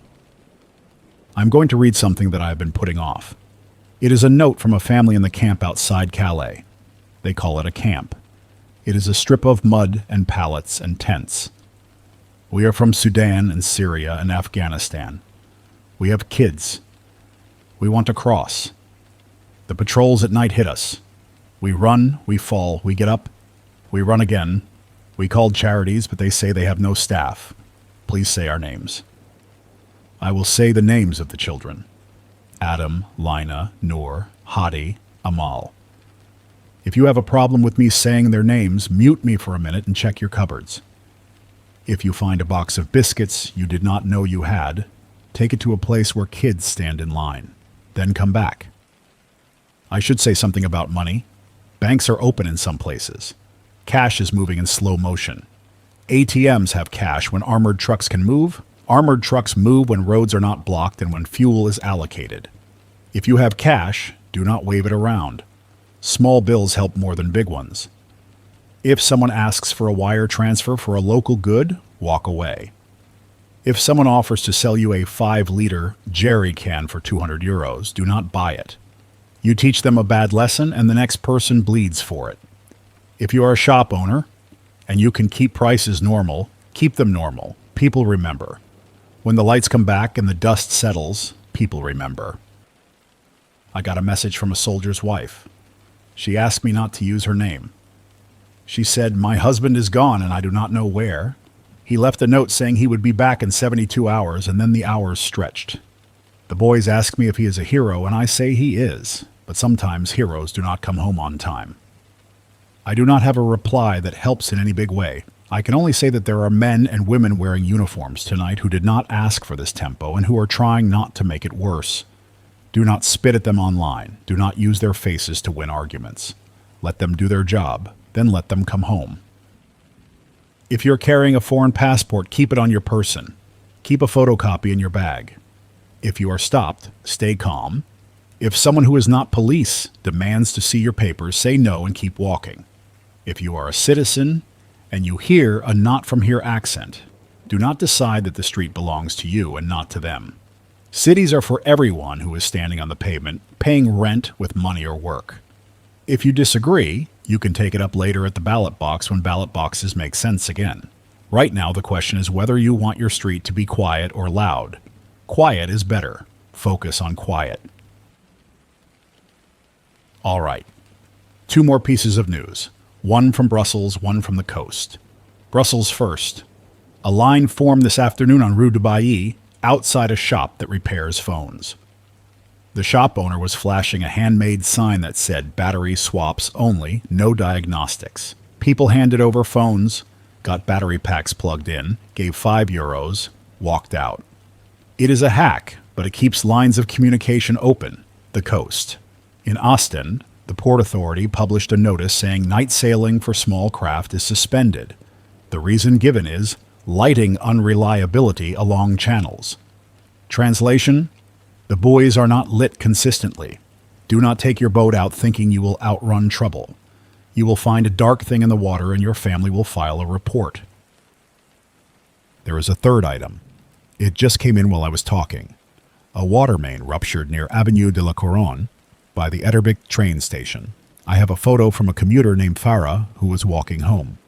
I'm going to read something that I have been putting off. It is a note from a family in the camp outside Calais. They call it a camp. It is a strip of mud and pallets and tents. We are from Sudan and Syria and Afghanistan. We have kids. We want to cross. The patrols at night hit us. We run, we fall, we get up, we run again. We called charities, but they say they have no staff. Please say our names. I will say the names of the children. Adam, Lina, Noor, Hadi, Amal. If you have a problem with me saying their names, mute me for a minute and check your cupboards. If you find a box of biscuits you did not know you had, take it to a place where kids stand in line. Then come back. I should say something about money. Banks are open in some places. Cash is moving in slow motion. ATMs have cash when armored trucks can move. Armored trucks move when roads are not blocked and when fuel is allocated. If you have cash, do not wave it around. Small bills help more than big ones. If someone asks for a wire transfer for a local good, walk away. If someone offers to sell you a 5-liter jerry can for 200 euros, do not buy it. You teach them a bad lesson and the next person bleeds for it. If you are a shop owner and you can keep prices normal, keep them normal. People remember. When the lights come back and the dust settles, people remember. I got a message from a soldier's wife. She asked me not to use her name. She said, "My husband is gone and I do not know where. He left a note saying he would be back in 72 hours, and then the hours stretched. The boys ask me if he is a hero, and I say he is, but sometimes heroes do not come home on time. I do not have a reply that helps in any big way. I can only say that there are men and women wearing uniforms tonight who did not ask for this tempo and who are trying not to make it worse. Do not spit at them online. Do not use their faces to win arguments. Let them do their job, then let them come home. If you're carrying a foreign passport, keep it on your person. Keep a photocopy in your bag. If you are stopped, stay calm. If someone who is not police demands to see your papers, say no and keep walking. If you are a citizen and you hear a not from here accent, do not decide that the street belongs to you and not to them. Cities are for everyone who is standing on the pavement, paying rent with money or work. If you disagree, you can take it up later at the ballot box when ballot boxes make sense again. Right now, the question is whether you want your street to be quiet or loud. Quiet is better. Focus on quiet. All right. 2 more pieces of news. One from Brussels, one from the coast. Brussels first. A line formed this afternoon on Rue de Bailly outside a shop that repairs phones. The shop owner was flashing a handmade sign that said battery swaps only, no diagnostics. People handed over phones, got battery packs plugged in, gave €5, walked out. It is a hack, but it keeps lines of communication open. The coast. In Ostend, the Port Authority published a notice saying night sailing for small craft is suspended. The reason given is lighting unreliability along channels. Translation: the buoys are not lit consistently. Do not take your boat out thinking you will outrun trouble. You will find a dark thing in the water and your family will file a report. There is a third item. It just came in while I was talking. A water main ruptured near Avenue de la Couronne by the Etterbeek train station. I have a photo from a commuter named Farah who was walking home.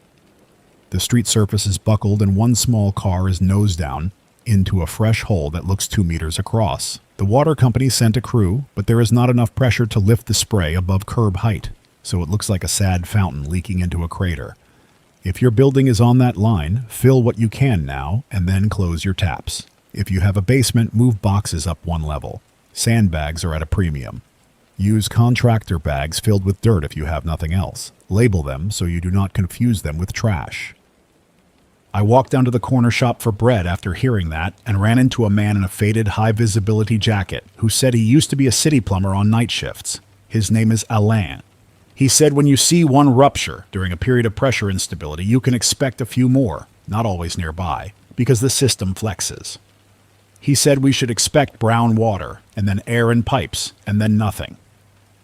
The street surface is buckled and one small car is nose down into a fresh hole that looks 2 meters across. The water company sent a crew, but there is not enough pressure to lift the spray above curb height, so it looks like a sad fountain leaking into a crater. If your building is on that line, fill what you can now and then close your taps. If you have a basement, move boxes up 1 level. Sandbags are at a premium. Use contractor bags filled with dirt if you have nothing else. Label them so you do not confuse them with trash. I walked down to the corner shop for bread after hearing that and ran into a man in a faded high-visibility jacket who said he used to be a city plumber on night shifts. His name is Alain. He said when you see one rupture during a period of pressure instability, you can expect a few more, not always nearby, because the system flexes. He said we should expect brown water, and then air in pipes, and then nothing.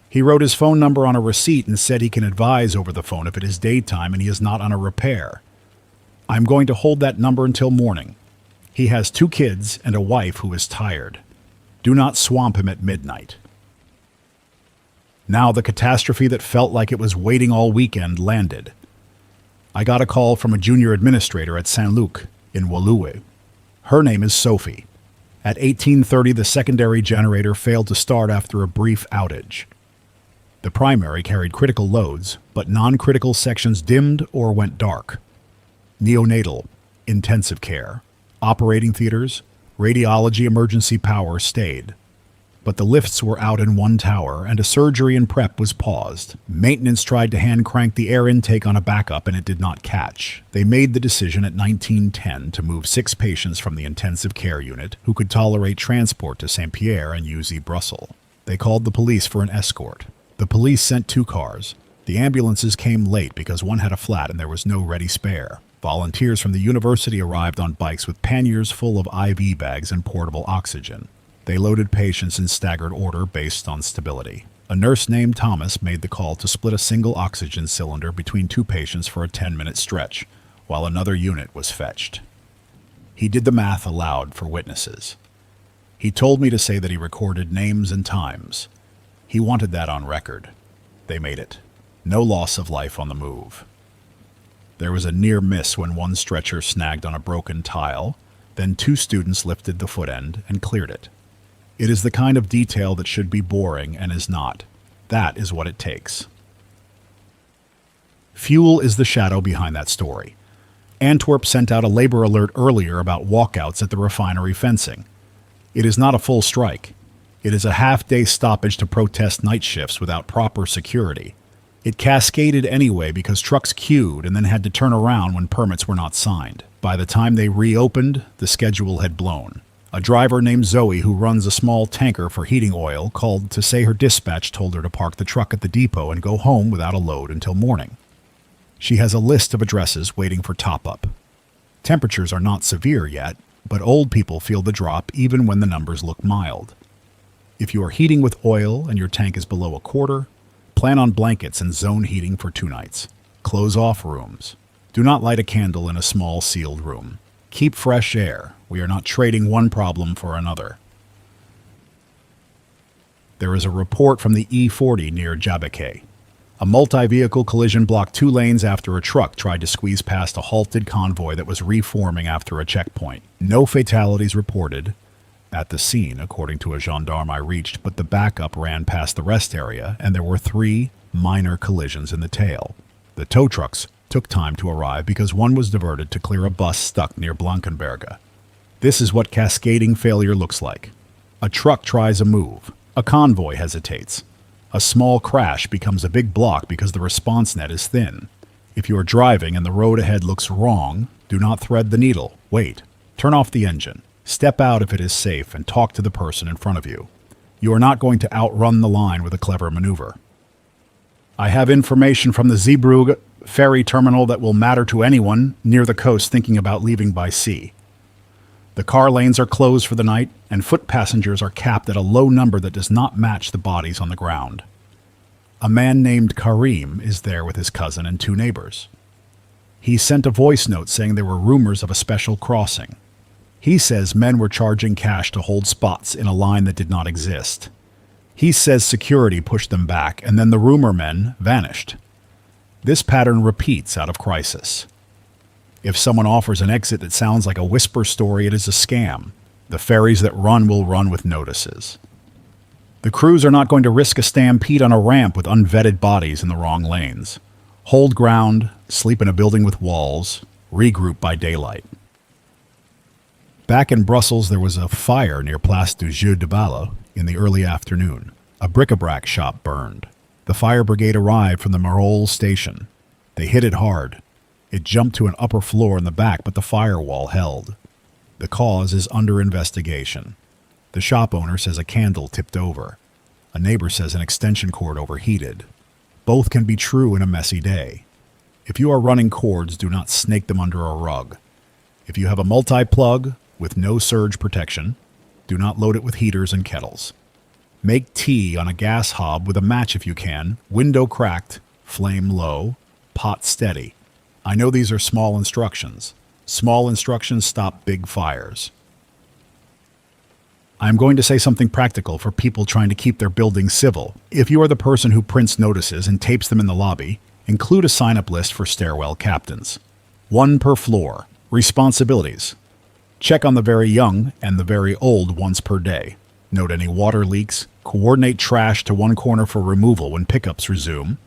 He wrote his phone number on a receipt and said he can advise over the phone if it is daytime and he is not on a repair. I'm going to hold that number until morning. He has 2 kids and a wife who is tired. Do not swamp him at midnight. Now the catastrophe that felt like it was waiting all weekend landed. I got a call from a junior administrator at Saint-Luc in Woluwe. Her name is Sophie. At 18:30, the secondary generator failed to start after a brief outage. The primary carried critical loads, but non-critical sections dimmed or went dark. Neonatal, intensive care, operating theaters, radiology emergency power stayed. But the lifts were out in one tower and a surgery and prep was paused. Maintenance tried to hand crank the air intake on a backup and it did not catch. They made the decision at 1910 to move 6 patients from the intensive care unit who could tolerate transport to Saint-Pierre and UZ Brussels. They called the police for an escort. The police sent 2 cars. The ambulances came late because one had a flat and there was no ready spare. Volunteers from the university arrived on bikes with panniers full of IV bags and portable oxygen. They loaded patients in staggered order based on stability. A nurse named Thomas made the call to split a single oxygen cylinder between 2 patients for a 10-minute stretch, while another unit was fetched. He did the math aloud for witnesses. He told me to say that he recorded names and times. He wanted that on record. They made it. No loss of life on the move. There was a near miss when one stretcher snagged on a broken tile, then 2 students lifted the foot end and cleared it. It is the kind of detail that should be boring and is not. That is what it takes. Fuel is the shadow behind that story. Antwerp sent out a labor alert earlier about walkouts at the refinery fencing. It is not a full strike. It is a half-day stoppage to protest night shifts without proper security. It cascaded anyway because trucks queued and then had to turn around when permits were not signed. By the time they reopened, the schedule had blown. A driver named Zoe, who runs a small tanker for heating oil, called to say her dispatch told her to park the truck at the depot and go home without a load until morning. She has a list of addresses waiting for top-up. Temperatures are not severe yet, but old people feel the drop even when the numbers look mild. If you are heating with oil and your tank is below a quarter, plan on blankets and zone heating for 2 nights. Close off rooms. Do not light a candle in a small sealed room. Keep fresh air. We are not trading one problem for another. There is a report from the E40 near Jabekay. A multi-vehicle collision blocked 2 lanes after a truck tried to squeeze past a halted convoy that was reforming after a checkpoint. No fatalities reported at the scene, according to a gendarme I reached, but the backup ran past the rest area, and there were 3 minor collisions in the tail. The tow trucks took time to arrive because one was diverted to clear a bus stuck near Blankenberge. This is what cascading failure looks like. A truck tries a move. A convoy hesitates. A small crash becomes a big block because the response net is thin. If you are driving and the road ahead looks wrong, do not thread the needle. Wait. Turn off the engine. Step out if it is safe and talk to the person in front of you. You are not going to outrun the line with a clever maneuver. I have information from the Zeebrugge ferry terminal that will matter to anyone near the coast thinking about leaving by sea. The car lanes are closed for the night, and foot passengers are capped at a low number that does not match the bodies on the ground. A man named Karim is there with his cousin and 2 neighbors. He sent a voice note saying there were rumors of a special crossing. He says men were charging cash to hold spots in a line that did not exist. He says security pushed them back, and then the rumor men vanished. This pattern repeats out of crisis. If someone offers an exit that sounds like a whisper story, it is a scam. The ferries that run will run with notices. The crews are not going to risk a stampede on a ramp with unvetted bodies in the wrong lanes. Hold ground, sleep in a building with walls, regroup by daylight. Back in Brussels, there was a fire near Place du Jeu de Balle in the early afternoon. A bric-a-brac shop burned. The fire brigade arrived from the Marolles station. They hit it hard. It jumped to an upper floor in the back, but the firewall held. The cause is under investigation. The shop owner says a candle tipped over. A neighbor says an extension cord overheated. Both can be true in a messy day. If you are running cords, do not snake them under a rug. If you have a multi-plug with no surge protection, do not load it with heaters and kettles. Make tea on a gas hob with a match if you can, window cracked, flame low, pot steady. I know these are small instructions. Small instructions stop big fires. I'm going to say something practical for people trying to keep their buildings civil. If you are the person who prints notices and tapes them in the lobby, include a sign-up list for stairwell captains. 1 per floor. Responsibilities. Check on the very young and the very old once per day. Note any water leaks. Coordinate trash to one corner for removal when pickups resume.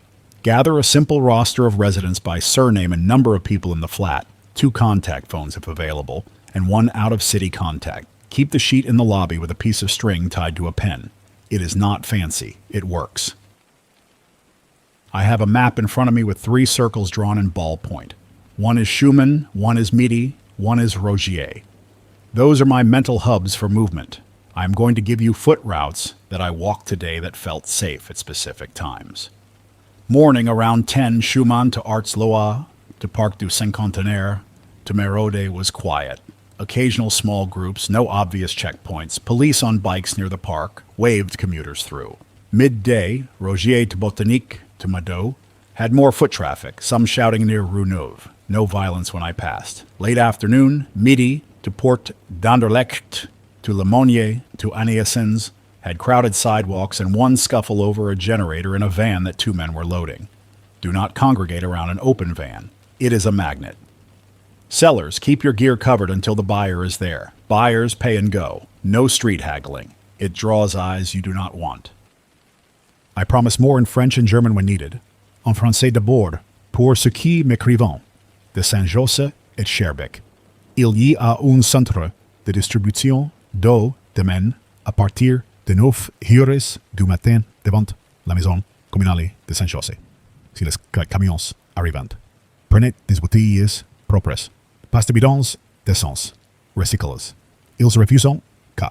Gather a simple roster of residents by surname and number of people in the flat, 2 contact phones if available, and 1 out-of-city contact. Keep the sheet in the lobby with a piece of string tied to a pen. It is not fancy. It works. I have a map in front of me with 3 circles drawn in ballpoint. 1 is Schumann, 1 is Midi, 1 is Rogier. Those are my mental hubs for movement. I am going to give you foot routes that I walked today that felt safe at specific times. Morning around 10, Schumann to Arts Loire, to Parc du Cinquantenaire, to Merode was quiet. Occasional small groups, no obvious checkpoints. Police on bikes near the park waved commuters through. Midday, Rogier to Botanique to Mado had more foot traffic, some shouting near Rue Neuve. No violence when I passed. Late afternoon, Midi to Port d'Anderlecht to Le Monnier to Aniasens had crowded sidewalks and 1 scuffle over a generator in a van that 2 men were loading. Do not congregate around an open van. It is a magnet. Sellers, keep your gear covered until the buyer is there. Buyers pay and go. No street haggling. It draws eyes you do not want. I promise more in French and German when needed. En français d'abord, pour ceux qui m'écrivent. De Saint-Joseph et Schaerbeek. Il y a un centre de distribution d'eau demain à partir de 9 heures du matin devant la maison communale de Saint-José. Si les camions arrivent. Prenez des bouteilles propres. Pas de bidons d'essence recyclées. Ils refusent que,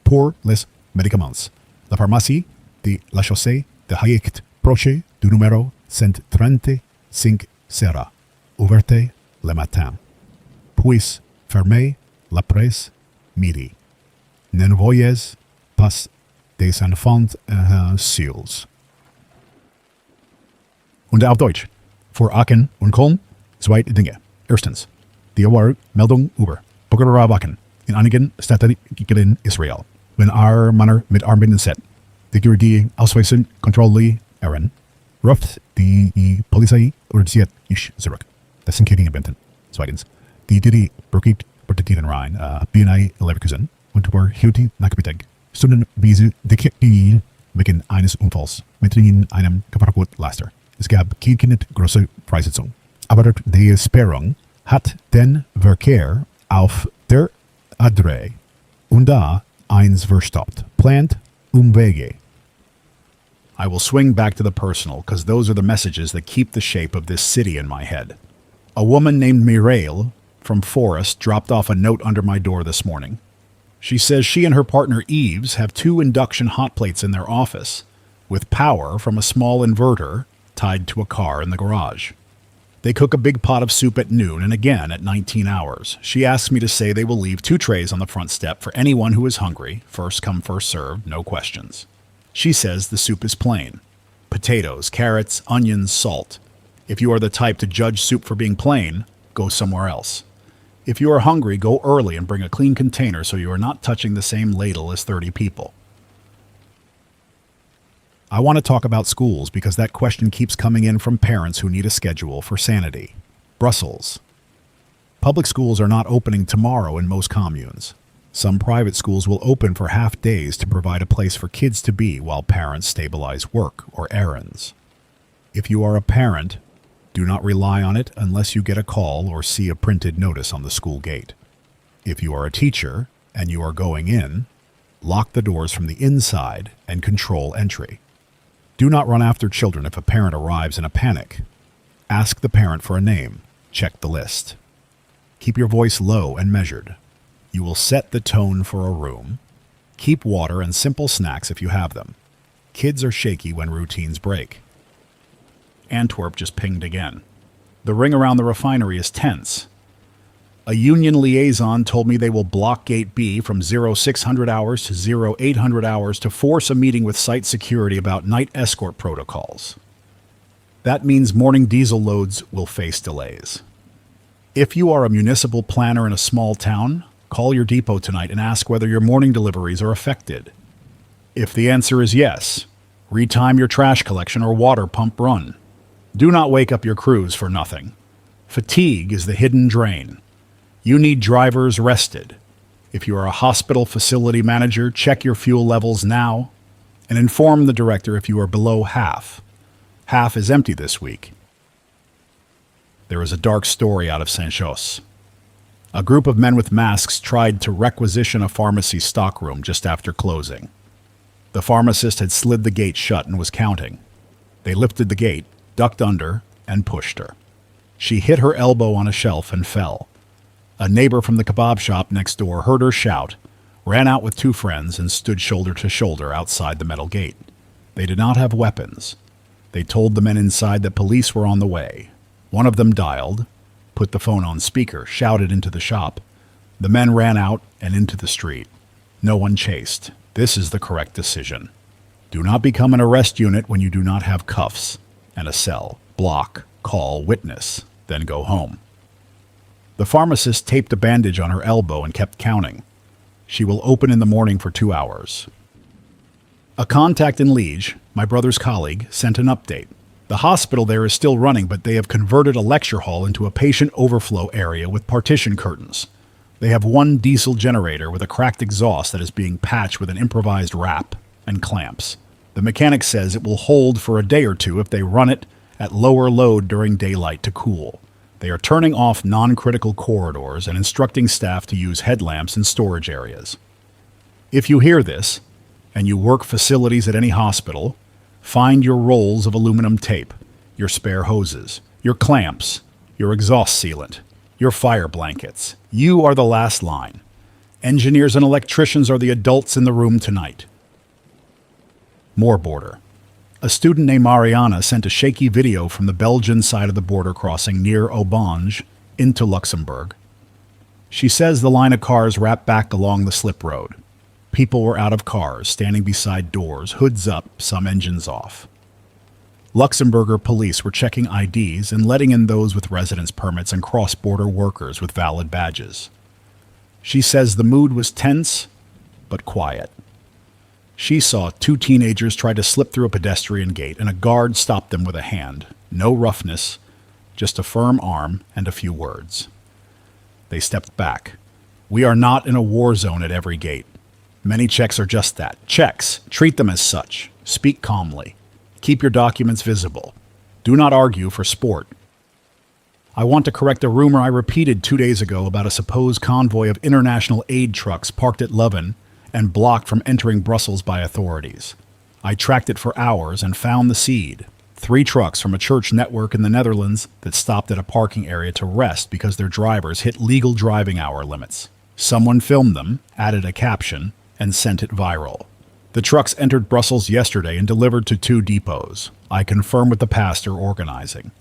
pour les médicaments, la pharmacie de la chaussée de Hayek proche du numéro 135 sera ouverte le matin, puis fermée l'après-midi. N'envoyez pas des enfants seuls. Und auf Deutsch. Für Aachen und Köln zwei Dinge. Erstens, die Meldung über Pokerwachen in einigen Städten in Israel. Wenn Männer mit Armbinden set, die Ausweisen Kontrolle ruft die Polizei oder sie nicht zurück. Das sind Gegenbenten. Zweitens, die Brücke Rhein, BNI Leverkusen und über heute Nachmittag stunden diese Decay wegen eines Unfalls mit einem Kaputtlaster. Es gab keine große Freisetzung. Aber die Sperrung hat den Verkehr auf der A3 und da eins verstoppt. Plant Umwege. I will swing back to the personal, because those are the messages that keep the shape of this city in my head. A woman named Mireille from Forest dropped off a note under my door this morning. She says she and her partner Yves have 2 induction hot plates in their office, with power from a small inverter tied to a car in the garage. They cook a big pot of soup at noon and again at 19 hours. She asks me to say they will leave 2 trays on the front step for anyone who is hungry, first come, first served, no questions. She says the soup is plain. Potatoes, carrots, onions, salt. If you are the type to judge soup for being plain, go somewhere else. If you are hungry, go early and bring a clean container so you are not touching the same ladle as 30 people. I want to talk about schools because that question keeps coming in from parents who need a schedule for sanity. Brussels. Public schools are not opening tomorrow in most communes. Some private schools will open for half days to provide a place for kids to be while parents stabilize work or errands. If you are a parent, do not rely on it unless you get a call or see a printed notice on the school gate. If you are a teacher and you are going in, lock the doors from the inside and control entry. Do not run after children if a parent arrives in a panic. Ask the parent for a name. Check the list. Keep your voice low and measured. You will set the tone for a room. Keep water and simple snacks if you have them. Kids are shaky when routines break. Antwerp just pinged again. The ring around the refinery is tense. A union liaison told me they will block Gate B from 0600 hours to 0800 hours to force a meeting with site security about night escort protocols. That means morning diesel loads will face delays. If you are a municipal planner in a small town, call your depot tonight and ask whether your morning deliveries are affected. If the answer is yes, retime your trash collection or water pump run. Do not wake up your crews for nothing. Fatigue is the hidden drain. You need drivers rested. If you are a hospital facility manager, check your fuel levels now and inform the director if you are below half. Half is empty this week. There is a dark story out of Saint-José. A group of men with masks tried to requisition a pharmacy stockroom just after closing. The pharmacist had slid the gate shut and was counting. They lifted the gate, ducked under, and pushed her. She hit her elbow on a shelf and fell. A neighbor from the kebab shop next door heard her shout, ran out with 2 friends, and stood shoulder to shoulder outside the metal gate. They did not have weapons. They told the men inside that police were on the way. One of them dialed, put the phone on speaker, shouted into the shop. The men ran out and into the street. No one chased. This is the correct decision. Do not become an arrest unit when you do not have cuffs and a cell. Block, call, witness, then go home. The pharmacist taped a bandage on her elbow and kept counting. She will open in the morning for 2 hours. A contact in Liege, my brother's colleague, sent an update. The hospital there is still running, but they have converted a lecture hall into a patient overflow area with partition curtains. They have 1 diesel generator with a cracked exhaust that is being patched with an improvised wrap and clamps. The mechanic says it will hold for a day or 2 if they run it at lower load during daylight to cool. They are turning off non-critical corridors and instructing staff to use headlamps in storage areas. If you hear this, and you work facilities at any hospital, find your rolls of aluminum tape, your spare hoses, your clamps, your exhaust sealant, your fire blankets. You are the last line. Engineers and electricians are the adults in the room tonight. More border. A student named Mariana sent a shaky video from the Belgian side of the border crossing near Aubange into Luxembourg. She says the line of cars wrapped back along the slip road. People were out of cars, standing beside doors, hoods up, some engines off. Luxembourger police were checking IDs and letting in those with residence permits and cross-border workers with valid badges. She says the mood was tense, but quiet. She saw two teenagers try to slip through a pedestrian gate, and a guard stopped them with a hand. No roughness, just a firm arm and a few words. They stepped back. We are not in a war zone at every gate. Many checks are just that. Checks. Treat them as such. Speak calmly. Keep your documents visible. Do not argue for sport. I want to correct a rumor I repeated 2 days ago about a supposed convoy of international aid trucks parked at Leuven and blocked from entering Brussels by authorities. I tracked it for hours and found the seed. 3 trucks from a church network in the Netherlands that stopped at a parking area to rest because their drivers hit legal driving hour limits. Someone filmed them, added a caption, and sent it viral. The trucks entered Brussels yesterday and delivered to 2 depots. I confirmed with the pastor organizing.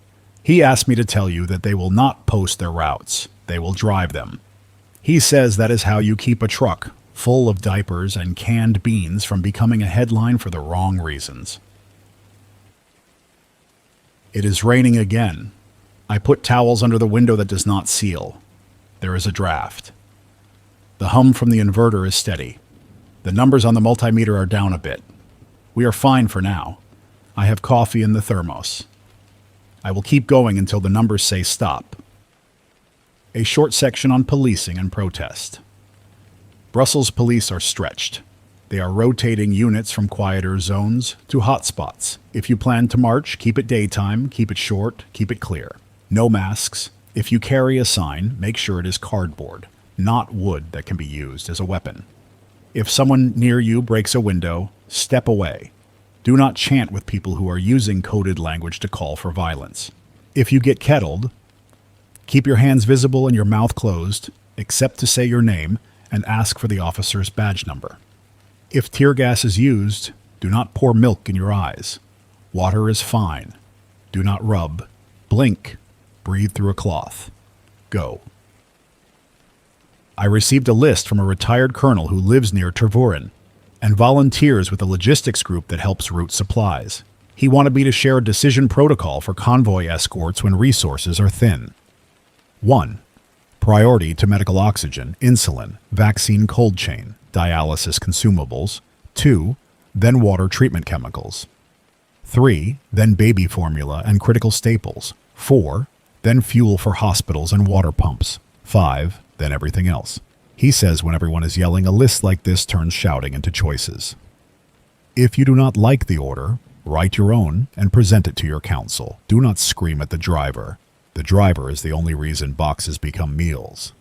He asked me to tell you that they will not post their routes. They will drive them. He says that is how you keep a truck full of diapers and canned beans from becoming a headline for the wrong reasons. It is raining again. I put towels under the window that does not seal. There is a draft. The hum from the inverter is steady. The numbers on the multimeter are down a bit. We are fine for now. I have coffee in the thermos. I will keep going until the numbers say stop. A short section on policing and protest. Brussels police are stretched. They are rotating units from quieter zones to hotspots. If you plan to march, keep it daytime, keep it short, keep it clear. No masks. If you carry a sign, make sure it is cardboard, not wood that can be used as a weapon. If someone near you breaks a window, step away. Do not chant with people who are using coded language to call for violence. If you get kettled, keep your hands visible and your mouth closed, except to say your name and ask for the officer's badge number. If tear gas is used, do not pour milk in your eyes. Water is fine. Do not rub. Blink. Breathe through a cloth. Go. I received a list from a retired colonel who lives near Tervuren and volunteers with a logistics group that helps route supplies. He wanted me to share a decision protocol for convoy escorts when resources are thin. 1. Priority to medical oxygen, insulin, vaccine cold chain, dialysis consumables. 2. Then water treatment chemicals. 3. Then baby formula and critical staples. 4. Then fuel for hospitals and water pumps. 5. Then everything else. He says when everyone is yelling, a list like this turns shouting into choices. If you do not like the order, write your own and present it to your council. Do not scream at the driver. The driver is the only reason boxes become meals.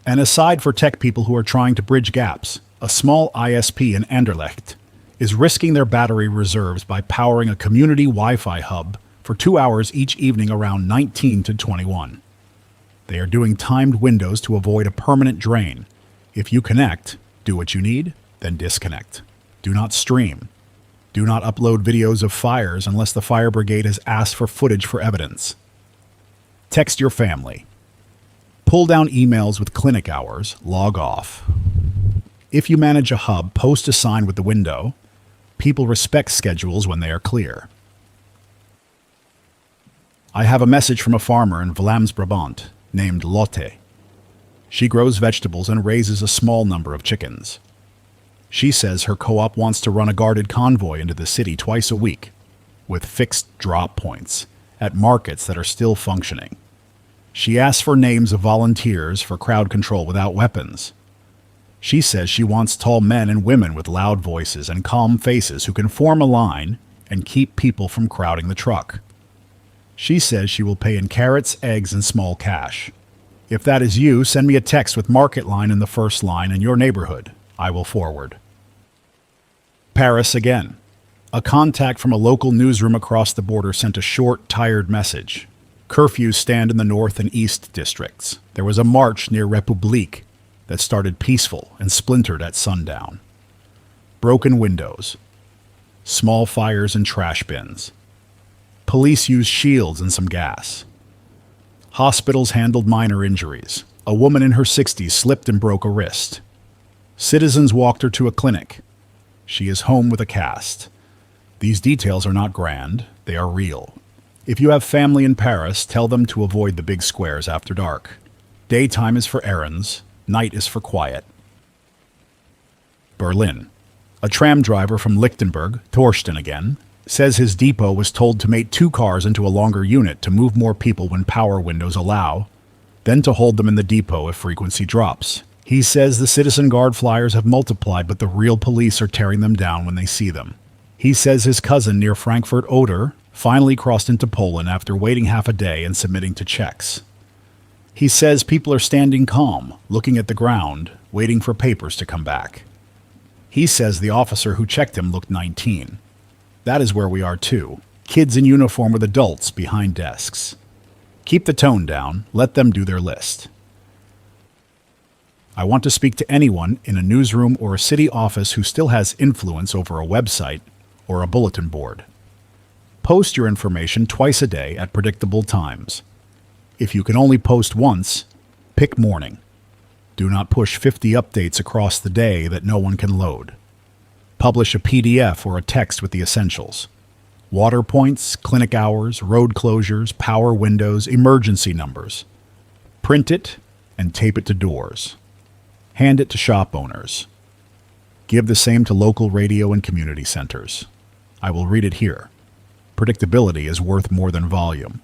And aside for tech people who are trying to bridge gaps, a small ISP in Anderlecht is risking their battery reserves by powering a community Wi-Fi hub for 2 hours each evening around 19 to 21. They are doing timed windows to avoid a permanent drain. If you connect, do what you need, then disconnect. Do not stream. Do not upload videos of fires unless the fire brigade has asked for footage for evidence. Text your family. Pull down emails with clinic hours, log off. If you manage a hub, post a sign with the window. People respect schedules when they are clear. I have a message from a farmer in Vlaams Brabant named Lotte. She grows vegetables and raises a small number of chickens. She says her co-op wants to run a guarded convoy into the city twice a week, with fixed drop points, at markets that are still functioning. She asks for names of volunteers for crowd control without weapons. She says she wants tall men and women with loud voices and calm faces who can form a line and keep people from crowding the truck. She says she will pay in carrots, eggs, and small cash. If that is you, send me a text with market line in the first line and your neighborhood. I will forward. Paris again. A contact from a local newsroom across the border sent a short, tired message. Curfews stand in the north and east districts. There was a march near République that started peaceful and splintered at sundown. Broken windows. Small fires in trash bins. Police used shields and some gas. Hospitals handled minor injuries. A woman in her 60s slipped and broke a wrist. Citizens walked her to a clinic. She is home with a cast. These details are not grand, they are real. If you have family in Paris, tell them to avoid the big squares after dark. Daytime is for errands, night is for quiet. Berlin. A tram driver from Lichtenberg, Torsten again, says his depot was told to mate 2 cars into a longer unit to move more people when power windows allow, then to hold them in the depot if frequency drops. He says the citizen guard flyers have multiplied, but the real police are tearing them down when they see them. He says his cousin near Frankfurt Oder finally crossed into Poland after waiting half a day and submitting to checks. He says people are standing calm, looking at the ground, waiting for papers to come back. He says the officer who checked him looked 19. That is where we are too. Kids in uniform with adults behind desks. Keep the tone down, let them do their list. I want to speak to anyone in a newsroom or a city office who still has influence over a website or a bulletin board. Post your information twice a day at predictable times. If you can only post once, pick morning. Do not push 50 updates across the day that no one can load. Publish a PDF or a text with the essentials. Water points, clinic hours, road closures, power windows, emergency numbers. Print it and tape it to doors. Hand it to shop owners. Give the same to local radio and community centers. I will read it here. Predictability is worth more than volume.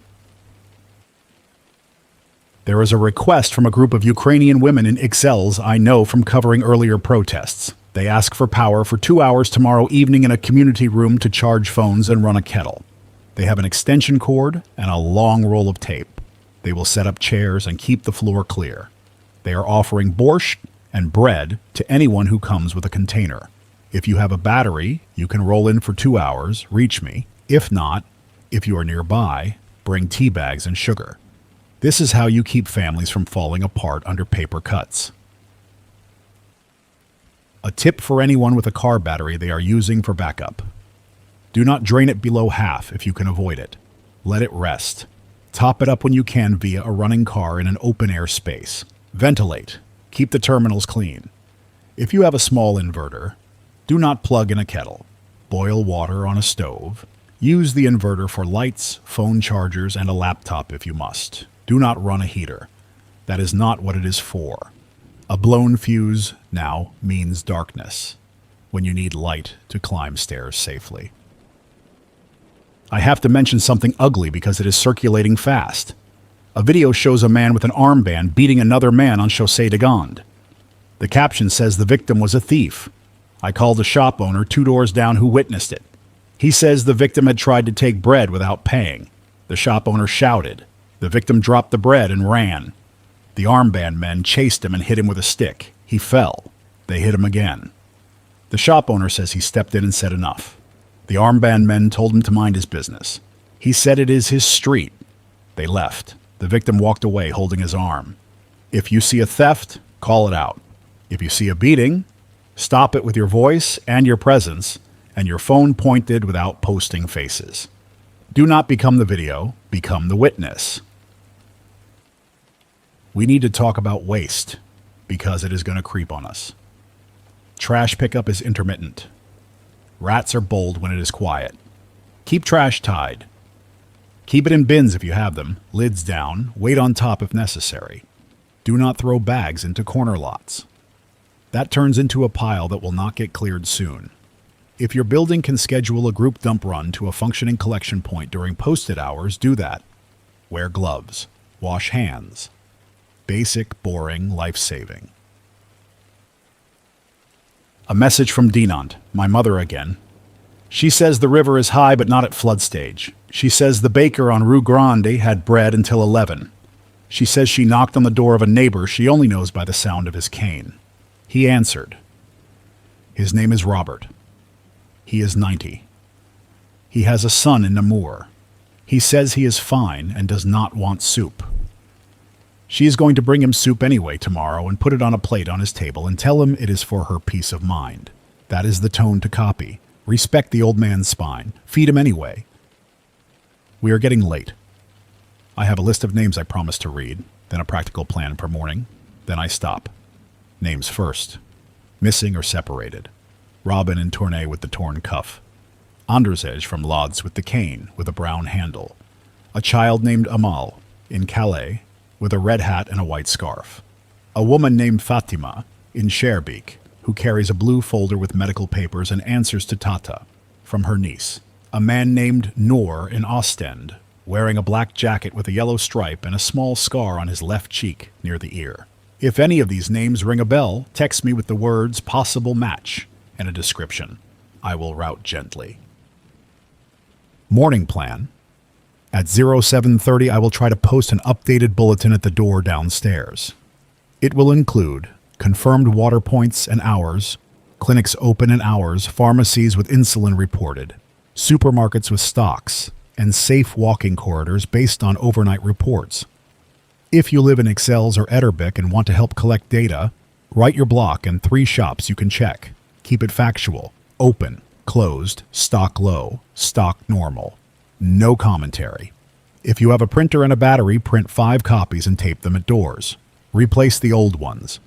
There is a request from a group of Ukrainian women in Ixelles I know from covering earlier protests. They ask for power for 2 hours tomorrow evening in a community room to charge phones and run a kettle. They have an extension cord and a long roll of tape. They will set up chairs and keep the floor clear. They are offering borscht and bread to anyone who comes with a container. If you have a battery, you can roll in for 2 hours, reach me. If not, if you are nearby, bring tea bags and sugar. This is how you keep families from falling apart under paper cuts. A tip for anyone with a car battery they are using for backup. Do not drain it below half if you can avoid it. Let it rest. Top it up when you can via a running car in an open-air space. Ventilate. Keep the terminals clean. If you have a small inverter, do not plug in a kettle. Boil water on a stove. Use the inverter for lights, phone chargers, and a laptop if you must. Do not run a heater. That is not what it is for. A blown fuse now means darkness, when you need light to climb stairs safely. I have to mention something ugly because it is circulating fast. A video shows a man with an armband beating another man on Chaussée de Gand. The caption says the victim was a thief. I called a shop owner 2 doors down who witnessed it. He says the victim had tried to take bread without paying. The shop owner shouted. The victim dropped the bread and ran. The armband men chased him and hit him with a stick. He fell. They hit him again. The shop owner says he stepped in and said enough. The armband men told him to mind his business. He said it is his street. They left. The victim walked away holding his arm. If you see a theft, call it out. If you see a beating, stop it with your voice and your presence and your phone pointed without posting faces. Do not become the video, become the witness. We need to talk about waste, because it is going to creep on us. Trash pickup is intermittent. Rats are bold when it is quiet. Keep trash tied. Keep it in bins if you have them, lids down, weight on top if necessary. Do not throw bags into corner lots. That turns into a pile that will not get cleared soon. If your building can schedule a group dump run to a functioning collection point during posted hours, do that. Wear gloves. Wash hands. Basic, boring, life-saving. A message from Dinant, my mother again. She says the river is high but not at flood stage. She says the baker on Rue Grande had bread until 11. She says she knocked on the door of a neighbor she only knows by the sound of his cane. He answered. His name is Robert. He is 90. He has a son in Namur. He says he is fine and does not want soup. She is going to bring him soup anyway tomorrow and put it on a plate on his table and tell him it is for her peace of mind. That is the tone to copy. Respect the old man's spine. Feed him anyway. We are getting late. I have a list of names I promised to read, then a practical plan per morning. Then I stop. Names first. Missing or separated. Robin in Tournai with the torn cuff. Andersege from Lodz with the cane with a brown handle. A child named Amal in Calais with a red hat and a white scarf. A woman named Fatima in Schaerbeek who carries a blue folder with medical papers and answers to Tata from her niece. A man named Noor in Ostend, wearing a black jacket with a yellow stripe and a small scar on his left cheek near the ear. If any of these names ring a bell, text me with the words possible match and a description. I will route gently. Morning plan. At 0730, I will try to post an updated bulletin at the door downstairs. It will include confirmed water points and hours, clinics open and hours, pharmacies with insulin reported, supermarkets with stocks, and safe walking corridors based on overnight reports. If you live in Excels or Etterbeek and want to help collect data, write your block and 3 shops you can check. Keep it factual. Open, closed, stock low, stock normal. No commentary. If you have a printer and a battery, print 5 copies and tape them at doors. Replace the old ones.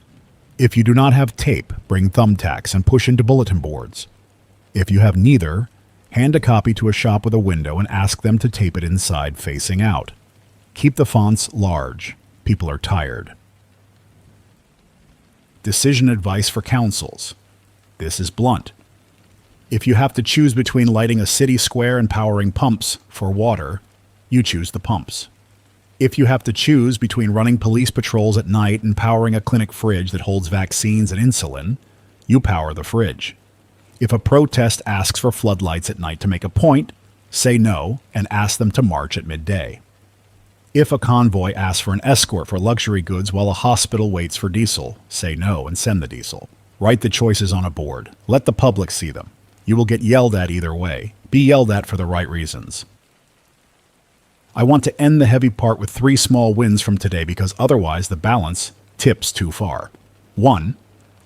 If you do not have tape, bring thumbtacks and push into bulletin boards. If you have neither, hand a copy to a shop with a window and ask them to tape it inside facing out. Keep the fonts large. People are tired. Decision advice for councils. This is blunt. If you have to choose between lighting a city square and powering pumps for water, you choose the pumps. If you have to choose between running police patrols at night and powering a clinic fridge that holds vaccines and insulin, you power the fridge. If a protest asks for floodlights at night to make a point, say no and ask them to march at midday. If a convoy asks for an escort for luxury goods while a hospital waits for diesel, say no and send the diesel. Write the choices on a board. Let the public see them. You will get yelled at either way. Be yelled at for the right reasons. I want to end the heavy part with 3 small wins from today because otherwise the balance tips too far. 1.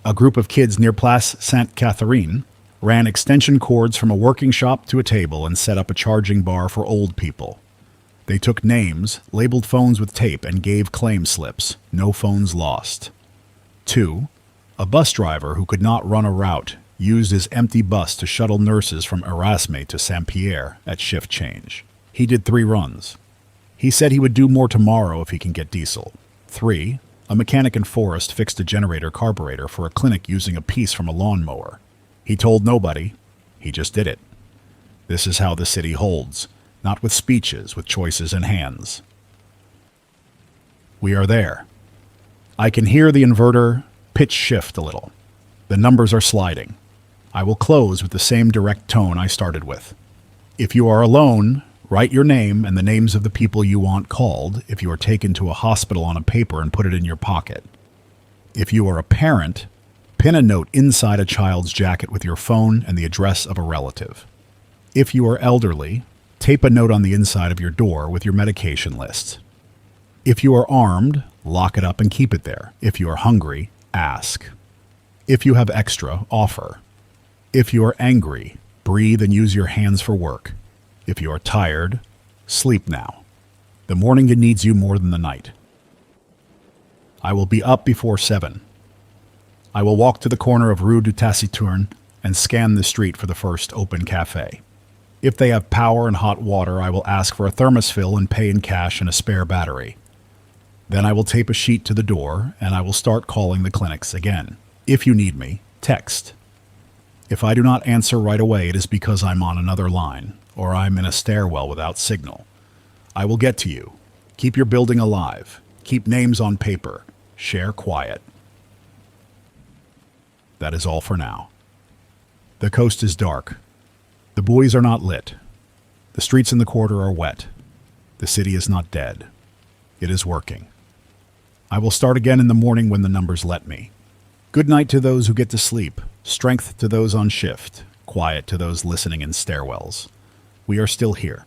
A group of kids near Place Sainte-Catherine ran extension cords from a working shop to a table and set up a charging bar for old people. They took names, labeled phones with tape, and gave claim slips. No phones lost. 2. A bus driver who could not run a route used his empty bus to shuttle nurses from Erasme to Saint-Pierre at shift change. He did 3 runs. He said he would do more tomorrow if he can get diesel. 3. A mechanic in Forest fixed a generator carburetor for a clinic using a piece from a lawnmower. He told nobody. He just did it. This is how the city holds, not with speeches, with choices in hands. We are there. I can hear the inverter pitch shift a little. The numbers are sliding. I will close with the same direct tone I started with. If you are alone, write your name and the names of the people you want called if you are taken to a hospital on a paper and put it in your pocket. If you are a parent, pin a note inside a child's jacket with your phone and the address of a relative. If you are elderly, tape a note on the inside of your door with your medication list. If you are armed, lock it up and keep it there. If you are hungry, ask. If you have extra, offer. If you are angry, breathe and use your hands for work. If you are tired, sleep now. The morning needs you more than the night. I will be up before 7. I will walk to the corner of Rue du Taciturn and scan the street for the first open cafe. If they have power and hot water, I will ask for a thermos fill and pay in cash and a spare battery. Then I will tape a sheet to the door and I will start calling the clinics again. If you need me, text. If I do not answer right away, it is because I'm on another line or I'm in a stairwell without signal. I will get to you. Keep your building alive. Keep names on paper. Share quiet. That is all for now. The coast is dark. The buoys are not lit. The The streets in the quarter are wet. The city is not dead. It is working. I will start again in the morning when the numbers let me. Good night to those who get to sleep, strength to those on shift, quiet to those listening in stairwells. We are still here.